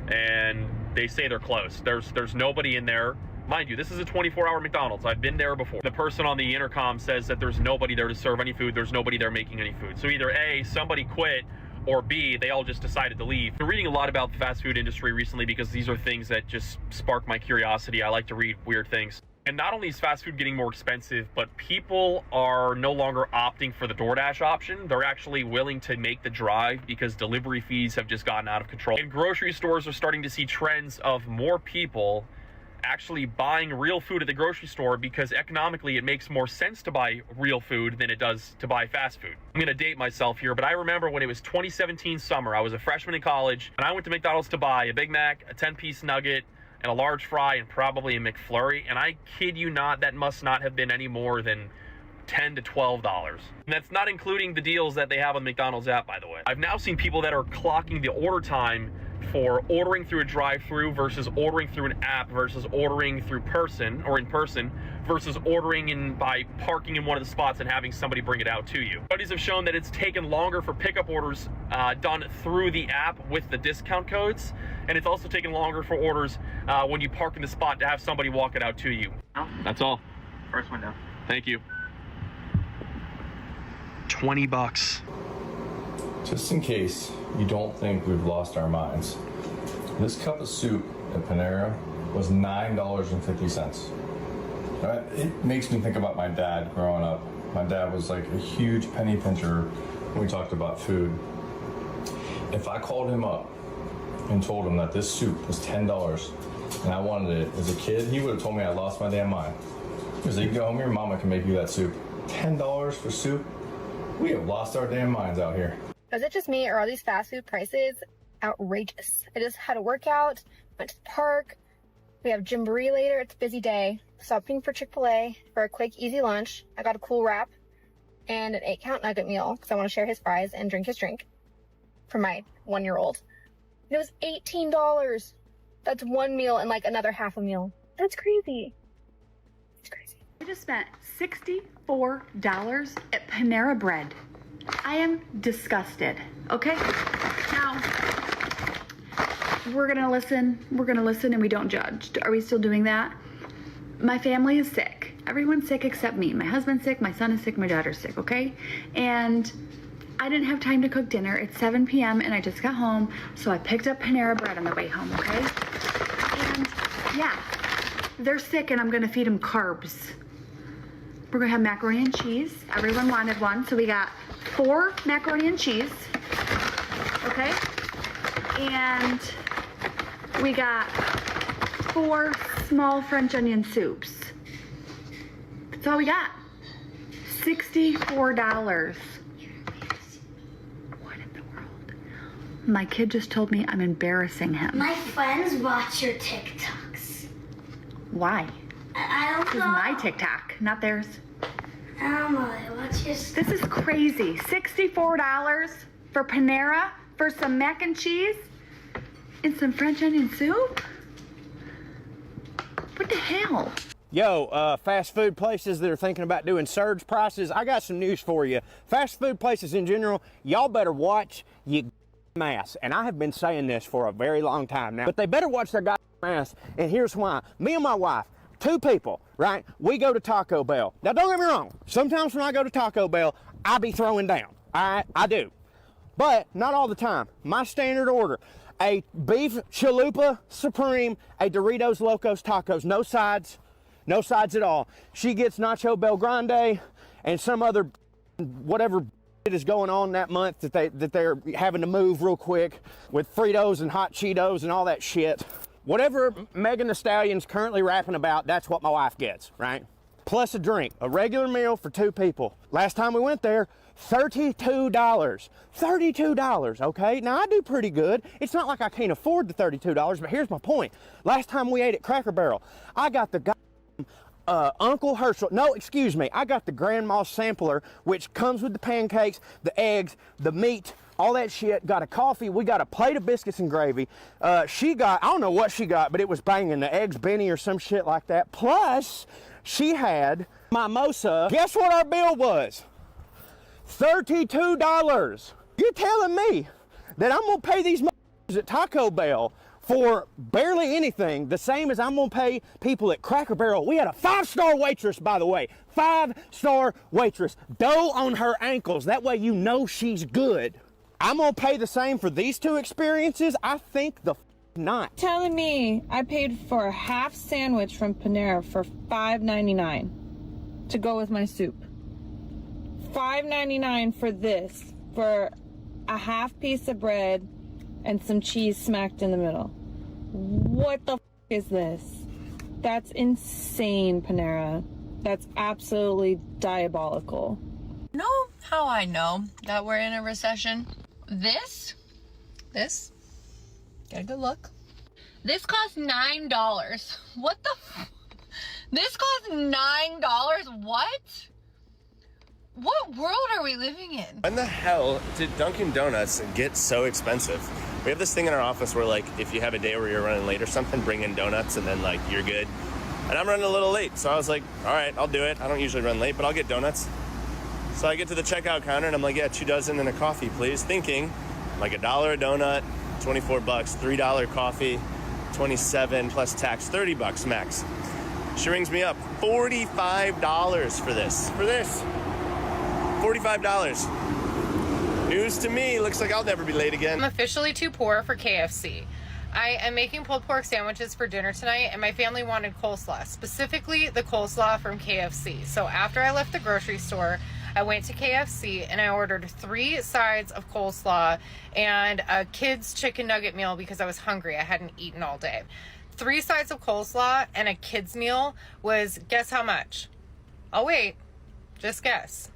[SPEAKER 7] and they say they're closed. There's nobody in there. Mind you, this is a 24-hour McDonald's. I've been there before. The person on the intercom says that there's nobody there to serve any food. There's nobody there making any food. So either A, somebody quit, or B, they all just decided to leave. I've been reading a lot about the fast food industry recently because these are things that just spark my curiosity. I like to read weird things. And not only is fast food getting more expensive, but people are no longer opting for the DoorDash option. They're actually willing to make the drive because delivery fees have just gotten out of control. And grocery stores are starting to see trends of more people actually buying real food at the grocery store because economically it makes more sense to buy real food than it does to buy fast food. I'm gonna date myself here, but I remember when it was 2017 summer, I was a freshman in college, and I went to McDonald's to buy a Big Mac, a 10-piece nugget, and a large fry, and probably a McFlurry, and I kid you not, that must not have been any more than $10 to $12. And that's not including the deals that they have on the McDonald's app, by the way. I've now seen people that are clocking the order time for ordering through a drive-thru versus ordering through an app versus ordering through person or in person versus ordering in by parking in one of the spots and having somebody bring it out to you. Studies have shown that it's taken longer for pickup orders done through the app with the discount codes, and it's also taken longer for orders when you park in the spot to have somebody walk it out to you. That's all.
[SPEAKER 8] First window.
[SPEAKER 7] Thank you. $20.
[SPEAKER 9] Just in case you don't think we've lost our minds, this cup of soup at Panera was $9.50. Right? It makes me think about my dad growing up. My dad was like a huge penny pincher when we talked about food. If I called him up and told him that this soup was $10 and I wanted it as a kid, he would have told me I lost my damn mind. Because you go home, your mama can make you that soup. $10 for soup? We have lost our damn minds out here.
[SPEAKER 10] Is it just me, or are these fast food prices outrageous? I just had a workout, went to the park. We have Jamboree later. It's a busy day. Stopping for Chipotle for a quick, easy lunch. I got a cool wrap and an 8-count nugget meal because I want to share his fries and drink his drink for my 1-year-old. It was $18. That's one meal and like another half a meal. That's crazy. It's crazy.
[SPEAKER 11] I just spent $64 at Panera Bread. I am disgusted. Okay? Now, we're gonna listen and we don't judge. Are we still doing that? My family is sick. Everyone's sick except me. My husband's sick, my son is sick, my daughter's sick, okay? And I didn't have time to cook dinner. It's 7 p.m. and I just got home, so I picked up Panera Bread on the way home, okay? And yeah, they're sick and I'm gonna feed them carbs. We're gonna have macaroni and cheese. Everyone wanted one, so we got 4 macaroni and cheese, okay? And we got 4 small French onion soups. That's all we got. $64. What in the world? My kid just told me I'm embarrassing him.
[SPEAKER 12] My friends watch your TikToks.
[SPEAKER 11] Why?
[SPEAKER 12] I don't know.
[SPEAKER 11] This is my TikTok, not theirs.
[SPEAKER 12] I don't know. They watch your
[SPEAKER 11] This is crazy. $64 for Panera for some mac and cheese and some French onion soup? What the hell?
[SPEAKER 13] Yo, fast food places that are thinking about doing surge prices, I got some news for you. Fast food places in general, y'all better watch your ass. And I have been saying this for a very long time now, but they better watch their ass, and here's why. Me and my wife, 2 people, right? We go to Taco Bell. Now, don't get me wrong. Sometimes when I go to Taco Bell, I be throwing down. All right, I do. But not all the time. My standard order, a beef chalupa supreme, a Doritos Locos Tacos, no sides at all. She gets Nacho Bel Grande and some other whatever is going on that month that they're having to move real quick with Fritos and hot Cheetos and all that shit. Whatever Megan Thee Stallion's currently rapping about, that's what my wife gets, right? Plus a drink, a regular meal for 2 people. Last time we went there, $32. $32, okay? Now, I do pretty good. It's not like I can't afford the $32, but here's my point. Last time we ate at Cracker Barrel, I got the Uncle Herschel, no, excuse me, I got the Grandma's Sampler, which comes with the pancakes, the eggs, the meat, all that shit. Got a coffee, we got a plate of biscuits and gravy. She got, I don't know what she got, but it was banging, the eggs Benny or some shit like that. Plus, she had mimosa. Guess what our bill was? $32. You're telling me that I'm gonna pay these at Taco Bell for barely anything, the same as I'm gonna pay people at Cracker Barrel. We had a 5-star waitress, by the way. 5-star waitress. Dough on her ankles. That way you know she's good. I'm gonna pay the same for these 2 experiences? I think the not.
[SPEAKER 21] Telling me I paid for a half sandwich from Panera for $5.99 to go with my soup. $5.99 for this, for a half piece of bread and some cheese smacked in the middle. What the is this? That's insane, Panera. That's absolutely diabolical.
[SPEAKER 27] Know how I know that we're in a recession? This, get a good look. This cost $9. What the this cost $9? What? What world are we living in?
[SPEAKER 8] When the hell did Dunkin' Donuts get so expensive? We have this thing in our office where, like, if you have a day where you're running late or something, bring in donuts and then, like, you're good. And I'm running a little late, so I was like, all right, I'll do it. I don't usually run late, but I'll get donuts. So I get to the checkout counter and I'm like, yeah, 2 dozen and a coffee, please. Thinking, like, $1 a donut, 24 bucks, $3 coffee, 27 plus tax, 30 bucks max. She rings me up, $45 for this. $45. News to me, looks like I'll never be late again.
[SPEAKER 2] I'm officially too poor for KFC. I am making pulled pork sandwiches for dinner tonight, and my family wanted coleslaw, specifically the coleslaw from KFC. So after I left the grocery store, I went to KFC and I ordered 3 sides of coleslaw and a kid's chicken nugget meal because I was hungry. I hadn't eaten all day. 3 sides of coleslaw and a kid's meal was, guess how much? Oh wait, just guess.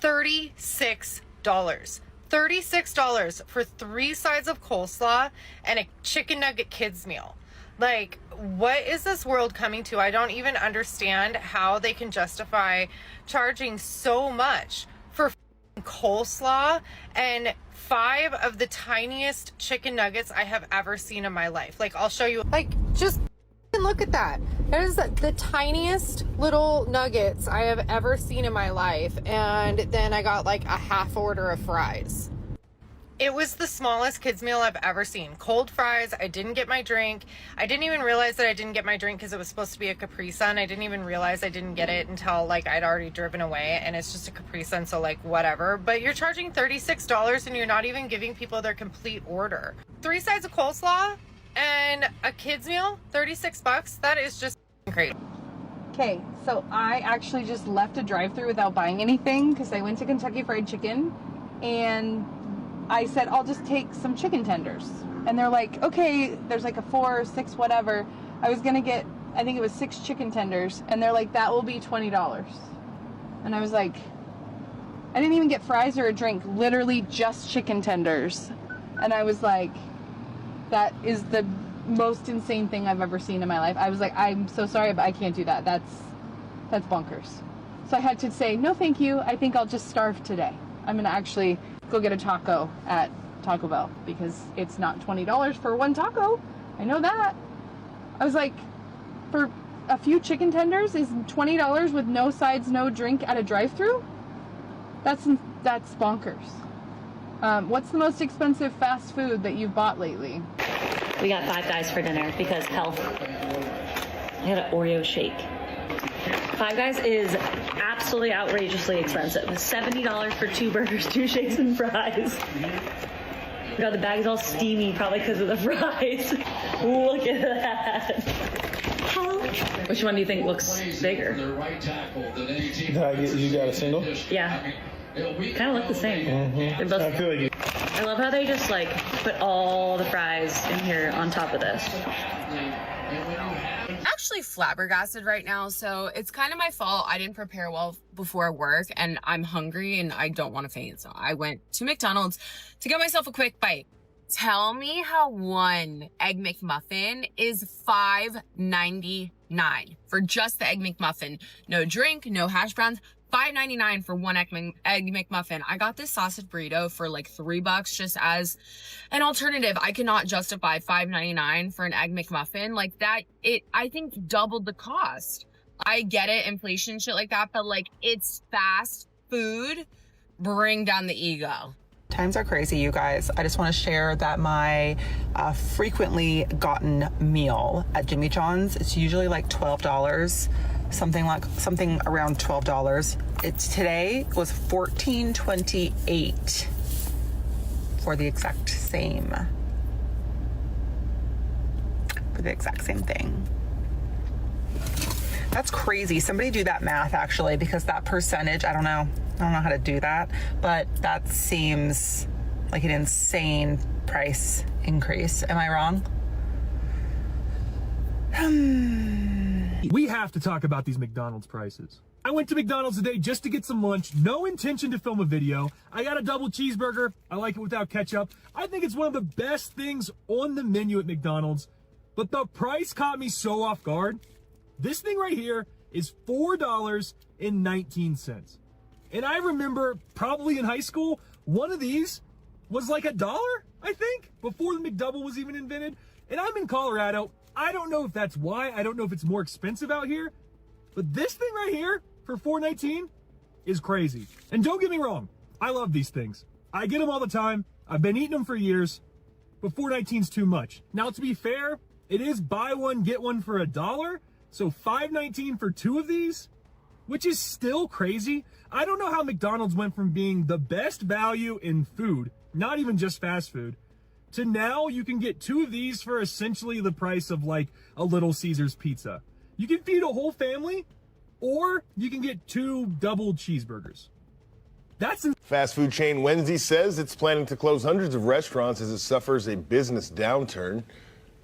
[SPEAKER 2] $36. $36 for 3 sides of coleslaw and a chicken nugget kids meal. Like, what is this world coming to? I don't even understand how they can justify charging so much for coleslaw and 5 of the tiniest chicken nuggets I have ever seen in my life. Like, I'll show you. Like, just look at that. That is the tiniest little nuggets I have ever seen in my life. And then I got like a half order of fries. It was the smallest kids meal I've ever seen. Cold fries. I didn't get my drink. I didn't even realize that I didn't get my drink because it was supposed to be a Capri Sun. I didn't even realize I didn't get it until like I'd already driven away, and it's just a Capri Sun, so like whatever. But you're charging $36 and you're not even giving people their complete order. 3 sides of coleslaw and a kids meal, 36 bucks. That is just crazy.
[SPEAKER 24] Okay, so I actually just left a drive-thru without buying anything because I went to Kentucky Fried Chicken and I said, I'll just take some chicken tenders. And they're like, okay, there's like a 4 or 6, whatever. I was gonna get, I think it was 6 chicken tenders. And they're like, that will be $20. And I was like, I didn't even get fries or a drink, literally just chicken tenders. And I was like, that is the most insane thing I've ever seen in my life. I was like, I'm so sorry, but I can't do that. That's bonkers. So I had to say, no, thank you. I think I'll just starve today. I'm gonna actually go get a taco at Taco Bell because it's not $20 for 1 taco. I know that. I was like, for a few chicken tenders is $20 with no sides, no drink at a drive-thru? That's bonkers. What's the most expensive fast food that you've bought lately?
[SPEAKER 14] We got Five Guys for dinner because health. I had an Oreo shake. Five Guys is absolutely outrageously expensive. $70 for 2 burgers, 2 shakes, and fries. God, the bag's all steamy, probably because of the fries. Look at that. Which one do you think looks bigger?
[SPEAKER 15] You got a single?
[SPEAKER 14] Yeah. Kind of look the same.
[SPEAKER 15] Mm-hmm.
[SPEAKER 14] Both,
[SPEAKER 15] I feel like
[SPEAKER 14] I love how they just like put all the fries in here on top of this.
[SPEAKER 16] I'm actually flabbergasted right now, so it's kind of my fault. I didn't prepare well before work and I'm hungry and I don't want to faint, so I went to McDonald's to get myself a quick bite. Tell me how 1 Egg McMuffin is $5.99 for just the Egg McMuffin. No drink, no hash browns. $5.99 for 1 Egg McMuffin. I got this sausage burrito for like $3 just as an alternative. I cannot justify $5.99 for an Egg McMuffin. Like that, I think doubled the cost. I get it, inflation, shit like that, but like it's fast food. Bring down the ego.
[SPEAKER 4] Times are crazy, you guys. I just want to share that my frequently gotten meal at Jimmy John's, it's usually like $12. Something around $12. Today was $14.28 for the exact same thing. That's crazy. Somebody do that math actually, because that percentage, I don't know how to do that, but that seems like an insane price increase. Am I wrong?
[SPEAKER 6] We have to talk about these McDonald's prices. I went to McDonald's today just to get some lunch. No intention to film a video. I got a double cheeseburger. I like it without ketchup. I think it's one of the best things on the menu at McDonald's, but the price caught me so off guard. This thing right here is $4.19. And I remember probably in high school, one of these was like $1, I think, before the McDouble was even invented. And I'm in Colorado. I don't know if that's why. I don't know if it's more expensive out here. But this thing right here for $4.19 is crazy. And don't get me wrong, I love these things. I get them all the time. I've been eating them for years. But $4.19 is too much. Now, to be fair, it is buy one, get one for $1. So $5.19 for 2 of these, which is still crazy. I don't know how McDonald's went from being the best value in food, not even just fast food, to now you can get 2 of these for essentially the price of like a Little Caesars pizza. You can feed a whole family, or you can get 2 double cheeseburgers.
[SPEAKER 17] Fast food chain Wendy's says it's planning to close hundreds of restaurants as it suffers a business downturn.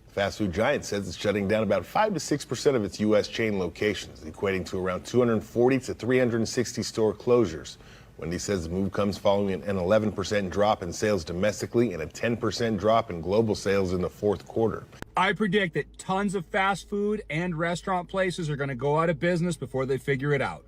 [SPEAKER 17] Fast food giant says it's shutting down about 5 to 6% of its U.S. chain locations, equating to around 240 to 360 store closures. Wendy's says the move comes following an 11% drop in sales domestically and a 10% drop in global sales in the fourth quarter.
[SPEAKER 6] I predict that tons of fast food and restaurant places are going to go out of business before they figure it out.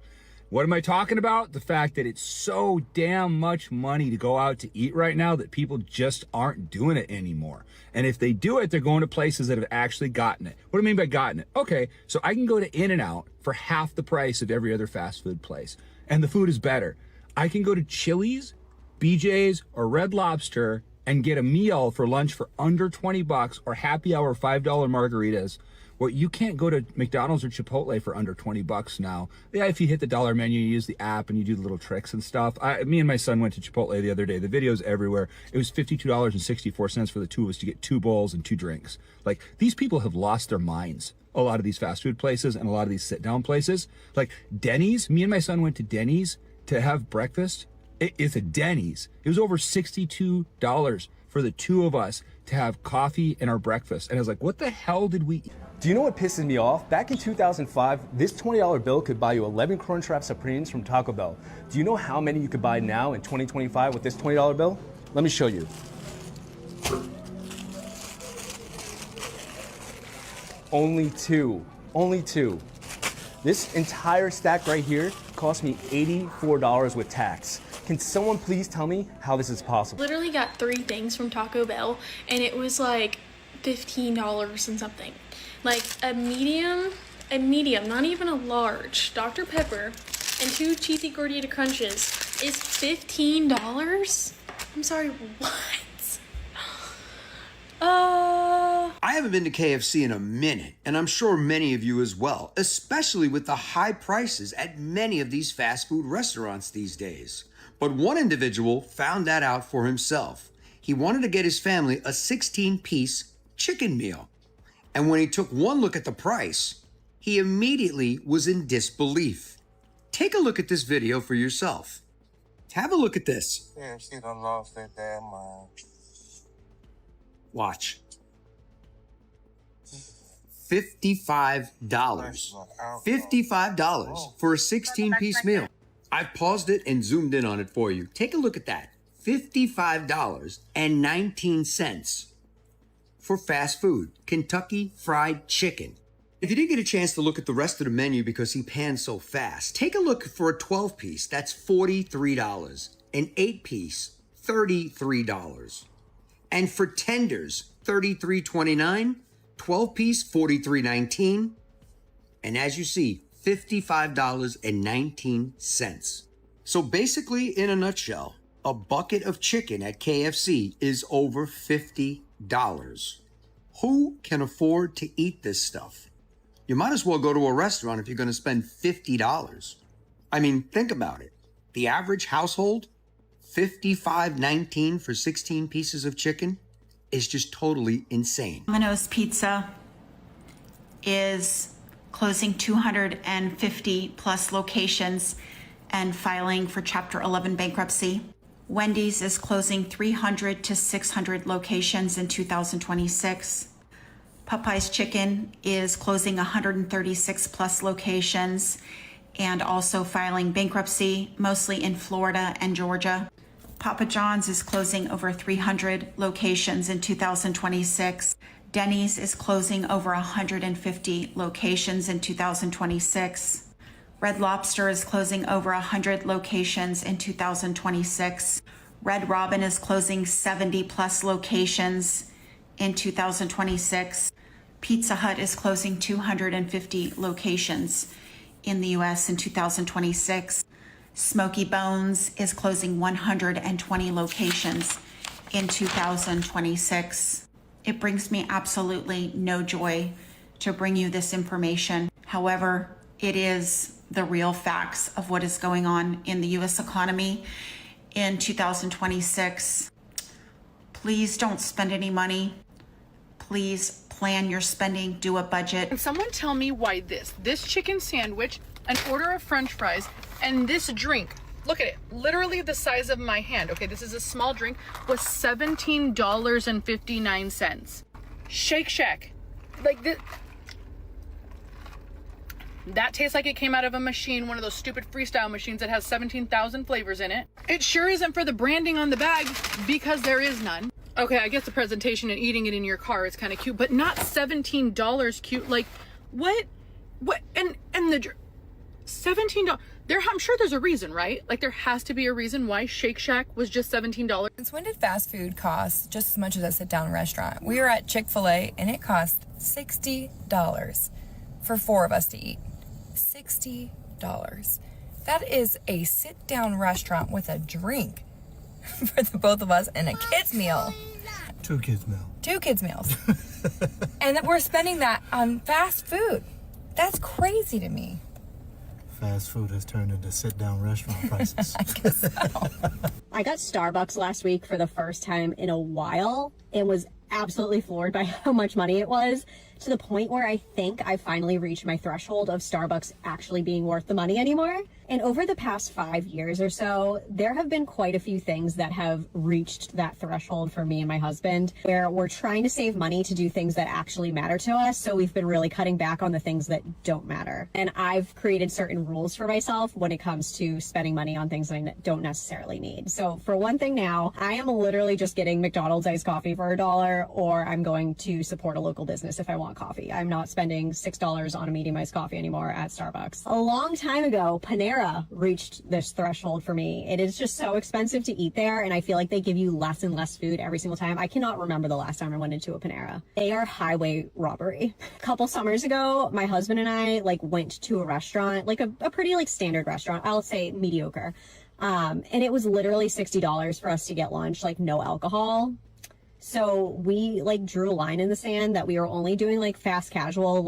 [SPEAKER 6] What am I talking about? The fact that it's so damn much money to go out to eat right now that people just aren't doing it anymore. And if they do it, they're going to places that have actually gotten it. What do I mean by gotten it? Okay, so I can go to In-N-Out for half the price of every other fast food place, and the food is better. I can go to Chili's, BJ's, or Red Lobster and get a meal for lunch for under $20 or happy hour $5 margaritas. Well, you can't go to McDonald's or Chipotle for under $20 now. Yeah, if you hit the dollar menu, you use the app and you do the little tricks and stuff. Me and my son went to Chipotle the other day. The video's everywhere. It was $52.64 for the 2 of us to get 2 bowls and 2 drinks. Like, these people have lost their minds. A lot of these fast food places and a lot of these sit-down places. Like Denny's, me and my son went to Denny's to have breakfast. It's a Denny's. It was over $62 for the 2 of us to have coffee and our breakfast. And I was like, what the hell did we eat?
[SPEAKER 18] Do you know what pisses me off? Back in 2005, this $20 bill could buy you 11 Crunchwrap Supremes from Taco Bell. Do you know how many you could buy now in 2025 with this $20 bill? Let me show you. Only 2. Only 2. This entire stack right here cost me $84 with tax. Can someone please tell me how this is possible?
[SPEAKER 19] Literally got 3 things from Taco Bell and it was like $15 and something. Like a medium, not even a large Dr. Pepper and 2 cheesy gordita crunches is $15? I'm sorry, what?
[SPEAKER 20] I haven't been to KFC in a minute, and I'm sure many of you as well, especially with the high prices at many of these fast food restaurants these days. But one individual found that out for himself. He wanted to get his family a 16-piece chicken meal. And when he took one look at the price, he immediately was in disbelief. Take a look at this video for yourself. Have a look at this.
[SPEAKER 22] Yeah, she done lost her damn mind.
[SPEAKER 20] Watch. $55. $55 for a 16-piece meal. I've paused it and zoomed in on it for you. Take a look at that. $55.19 for fast food, Kentucky Fried Chicken. If you didn't get a chance to look at the rest of the menu because he panned so fast, take a look for a 12-piece, that's $43. An 8-piece, $33. And for tenders, $33.29, 12-piece, $43.19. And as you see, $55.19. So basically, in a nutshell, a bucket of chicken at KFC is over $50. Who can afford to eat this stuff? You might as well go to a restaurant if you're going to spend $50. I mean, think about it. The average household, $55.19 for 16 pieces of chicken is just totally insane.
[SPEAKER 23] Domino's Pizza is closing 250 plus locations and filing for Chapter 11 bankruptcy. Wendy's is closing 300 to 600 locations in 2026. Popeye's Chicken is closing 136 plus locations and also filing bankruptcy, mostly in Florida and Georgia. Papa John's is closing over 300 locations in 2026. Denny's is closing over 150 locations in 2026. Red Lobster is closing over 100 locations in 2026. Red Robin is closing 70 plus locations in 2026. Pizza Hut is closing 250 locations in the US in 2026. Smoky Bones is closing 120 locations in 2026. It brings me absolutely no joy to bring you this information. However, it is the real facts of what is going on in the US economy in 2026. Please don't spend any money. Please plan your spending, do a budget.
[SPEAKER 1] Can someone tell me why this chicken sandwich, an order of French fries, and this drink, look at it, literally the size of my hand, okay, this is a small drink, was $17.59. Shake Shack, like this, that tastes like it came out of a machine, one of those stupid freestyle machines that has 17,000 flavors in it. It sure isn't for the branding on the bag, because there is none. Okay, I guess the presentation and eating it in your car is kind of cute, but not $17 cute. Like, what, and the $17, I'm sure there's a reason, right? Like, there has to be a reason why Shake Shack was just $17.
[SPEAKER 3] Since when did fast food cost just as much as a sit-down restaurant? We were at Chick-fil-A, and it cost $60 for 4 of us to eat. $60. That is a sit-down restaurant with a drink for the both of us and a kid's meal.
[SPEAKER 5] 2 kids meal.
[SPEAKER 3] 2 kids meals. And that we're spending that on fast food. That's crazy to me.
[SPEAKER 5] Fast food has turned into sit-down restaurant prices.
[SPEAKER 3] I guess so.
[SPEAKER 7] I got Starbucks last week for the first time in a while and was absolutely floored by how much money it was, to the point where I think I finally reached my threshold of Starbucks actually being worth the money anymore. And over the past 5 years or so, there have been quite a few things that have reached that threshold for me and my husband, where we're trying to save money to do things that actually matter to us. So we've been really cutting back on the things that don't matter. And I've created certain rules for myself when it comes to spending money on things I don't necessarily need. So for one thing now, I am literally just getting McDonald's iced coffee for $1, or I'm going to support a local business if I want coffee. I'm not spending $6 on a medium iced coffee anymore at Starbucks. A long time ago, Panera reached this threshold for me. It is just so expensive to eat there, and I feel like they give you less and less food every single time. I cannot remember the last time I went into a Panera. They are highway robbery. A couple summers ago, my husband and I went to a restaurant, like a pretty standard restaurant, I'll say mediocre. And it was literally $60 for us to get lunch, no alcohol. So we drew a line in the sand that we were only doing fast casual,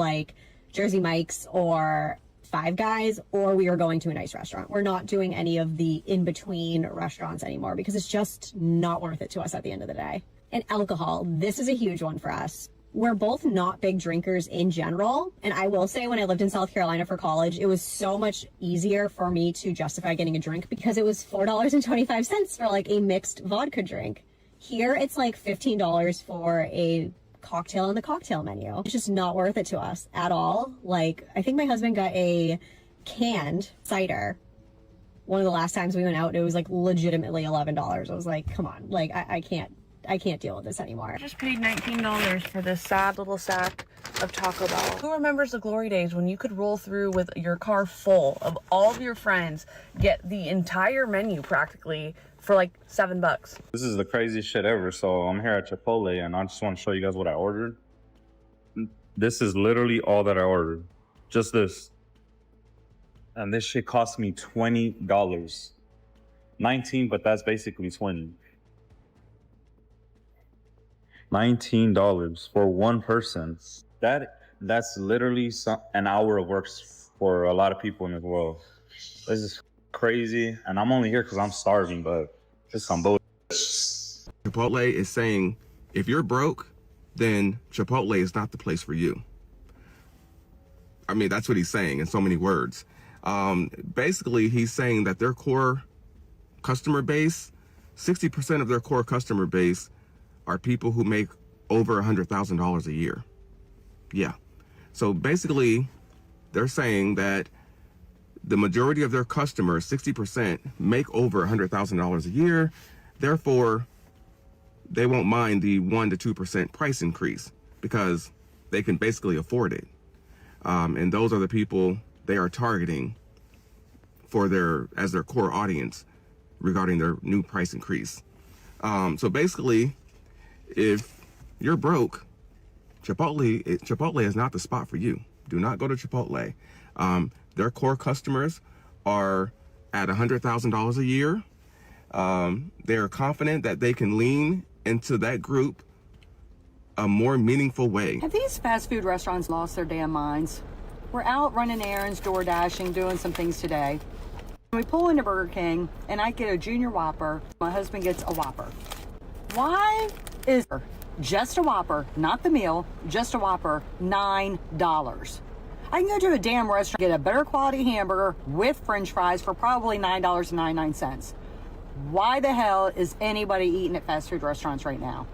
[SPEAKER 7] Jersey Mike's or Five Guys, or we were going to a nice restaurant. We're not doing any of the in-between restaurants anymore because it's just not worth it to us at the end of the day. And alcohol, this is a huge one for us. We're both not big drinkers in general. And I will say, when I lived in South Carolina for college, it was so much easier for me to justify getting a drink because it was $4.25 for a mixed vodka drink. Here, it's $15 for a cocktail on the cocktail menu. It's just not worth it to us at all. I think my husband got a canned cider one of the last times we went out. It was legitimately $11. I was like, come on, I can't deal with this anymore.
[SPEAKER 9] I just paid $19 for this sad little sack of Taco Bell. Who remembers the glory days when you could roll through with your car full of all of your friends, get the entire menu practically for $7?
[SPEAKER 25] This is the craziest shit ever. So I'm here at Chipotle and I just want to show you guys what I ordered. This is literally all that I ordered. Just this. And this shit cost me $20. 19, but that's basically 20. $19 for one person. That's literally an hour of work for a lot of people in this world. This is crazy, and I'm only here because I'm starving, but it's some bullshit.
[SPEAKER 26] Chipotle is saying, if you're broke, then Chipotle is not the place for you. I mean, that's what he's saying in so many words. Basically, he's saying that their core customer base, 60% of their core customer base are people who make over $100,000 a year. Yeah. So basically, they're saying that the majority of their customers, 60%, make over $100,000 a year. Therefore, they won't mind the 1% to 2% price increase because they can basically afford it. And those are the people they are targeting for their core audience regarding their new price increase. So basically, if you're broke, Chipotle is not the spot for you. Do not go to Chipotle. Their core customers are at $100,000 a year. They are confident that they can lean into that group a more meaningful way.
[SPEAKER 8] Have these fast food restaurants lost their damn minds? We're out running errands, door dashing, doing some things today. We pull into Burger King and I get a junior Whopper. My husband gets a Whopper. Why is just a Whopper, not the meal, just a Whopper, $9? I can go to a damn restaurant, get a better quality hamburger with french fries for probably $9.99. Why the hell is anybody eating at fast food restaurants right now?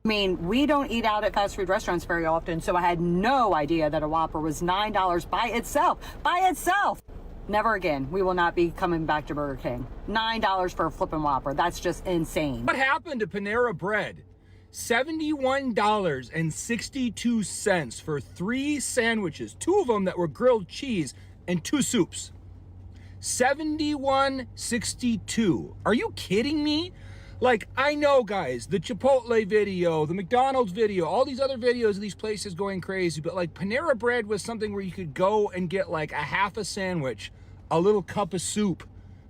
[SPEAKER 8] I mean, we don't eat out at fast food restaurants very often, so I had no idea that a Whopper was $9 by itself. By itself! Never again. We will not be coming back to Burger King. $9 for a flippin' Whopper. That's just insane.
[SPEAKER 6] What happened to Panera Bread? $71.62 for 3 sandwiches, 2 of them that were grilled cheese and 2 soups. $71.62. Are you kidding me? Like, I know, guys, the Chipotle video, the McDonald's video, all these other videos of these places going crazy, but like Panera Bread was something where you could go and get like a half a sandwich, a little cup of soup,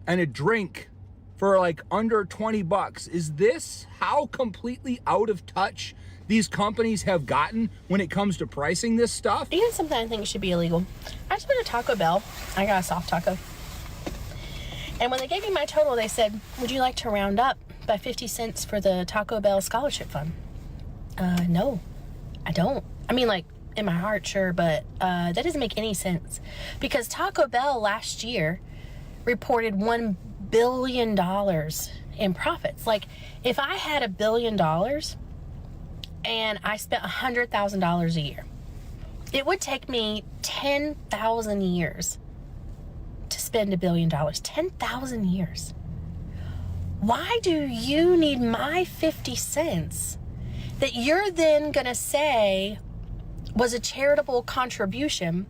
[SPEAKER 6] and a drink for like under 20 bucks. Is this how completely out of touch these companies have gotten when it comes to pricing this stuff?
[SPEAKER 19] Even something I think should be illegal. I just went to Taco Bell. I got a soft taco. And when they gave me my total, they said, would you like to round up by 50 cents for the Taco Bell Scholarship Fund? No, I don't. I mean, like, in my heart, sure, but that doesn't make any sense. Because Taco Bell last year reported $1 billion in profits. Like, if I had $1 billion and I spent $100,000 a year, it would take me 10,000 years to spend $1 billion. 10,000 years. Why do you need my 50 cents that you're then gonna say was a charitable contribution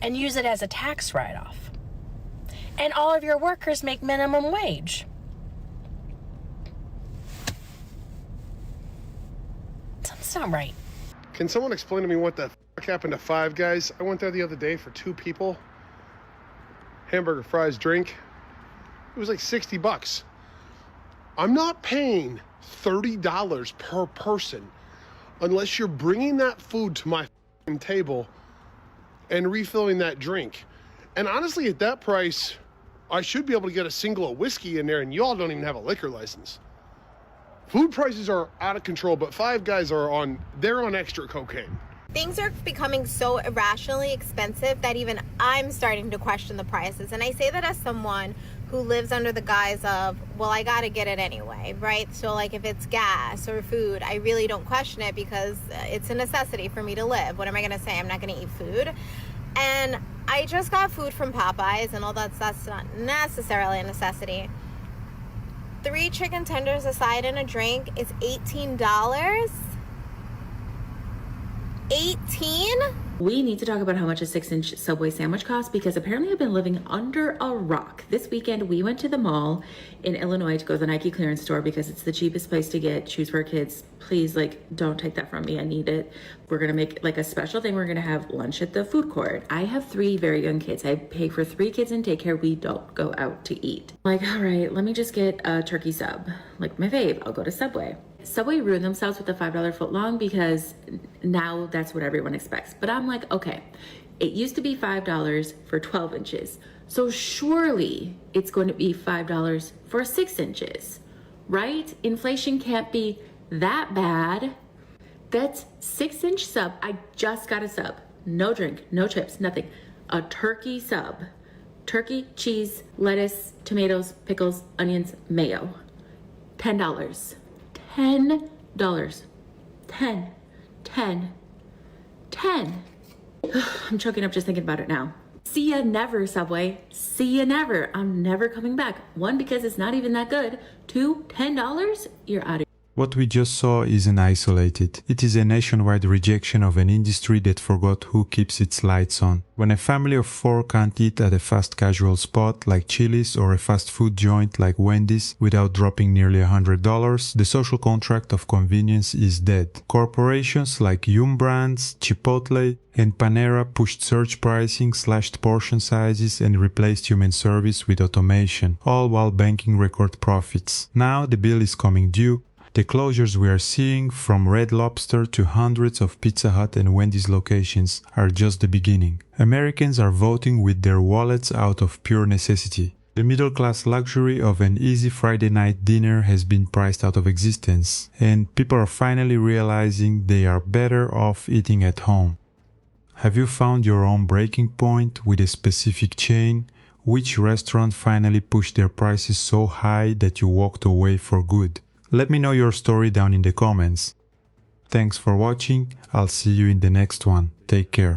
[SPEAKER 19] and use it as a tax write-off? And all of your workers make minimum wage. Something's not right.
[SPEAKER 10] Can someone explain to me what the fuck happened to Five Guys? I went there the other day for 2 people. Hamburger, fries, drink. It was like 60 bucks. I'm not paying $30 per person unless you're bringing that food to my table and refilling that drink. And honestly, at that price, I should be able to get a single of whiskey in there, and y'all don't even have a liquor license. Food prices are out of control, but Five Guys they're on extra cocaine.
[SPEAKER 11] Things are becoming so irrationally expensive that even I'm starting to question the prices. And I say that as someone who lives under the guise of, well, I gotta get it anyway, right? So like if it's gas or food, I really don't question it because it's a necessity for me to live. What am I gonna say? I'm not gonna eat food. And I just got food from Popeyes and all that's not necessarily a necessity. 3 chicken tenders, a side, and a drink is $18. 18?
[SPEAKER 12] We need to talk about how much a 6-inch Subway sandwich costs because apparently I've been living under a rock. This weekend we went to the mall in Illinois to go to the Nike clearance store because it's the cheapest place to get shoes for our kids. Please, like, don't take that from me. I need it. We're gonna make like a special thing. We're gonna have lunch at the food court. I have 3 very young kids. I pay for 3 kids in daycare. We don't go out to eat. Like, all right, let me just get a turkey sub. Like my fave, I'll go to Subway. Subway ruined themselves with the $5 footlong because now that's what everyone expects. But I'm like, okay, it used to be $5 for 12 inches. So surely it's going to be $5 for 6 inches, right? Inflation can't be that bad. That's 6-inch sub. I just got a sub. No drink, no chips, nothing. A turkey sub. Turkey, cheese, lettuce, tomatoes, pickles, onions, mayo. $10. $10. 10. I'm choking up just thinking about it now. See ya never, Subway. See ya never. I'm never coming back. 1, because it's not even that good. 2, $10? You're out of
[SPEAKER 2] What we just saw isn't isolated. It is a nationwide rejection of an industry that forgot who keeps its lights on. When a family of 4 can't eat at a fast casual spot like Chili's or a fast food joint like Wendy's without dropping nearly $100, the social contract of convenience is dead. Corporations like Yum Brands, Chipotle, and Panera pushed surge pricing, slashed portion sizes, and replaced human service with automation, all while banking record profits. Now the bill is coming due. The closures we are seeing, from Red Lobster to hundreds of Pizza Hut and Wendy's locations, are just the beginning. Americans are voting with their wallets out of pure necessity. The middle-class luxury of an easy Friday night dinner has been priced out of existence, and people are finally realizing they are better off eating at home. Have you found your own breaking point with a specific chain? Which restaurant finally pushed their prices so high that you walked away for good? Let me know your story down in the comments. Thanks for watching. I'll see you in the next one. Take care.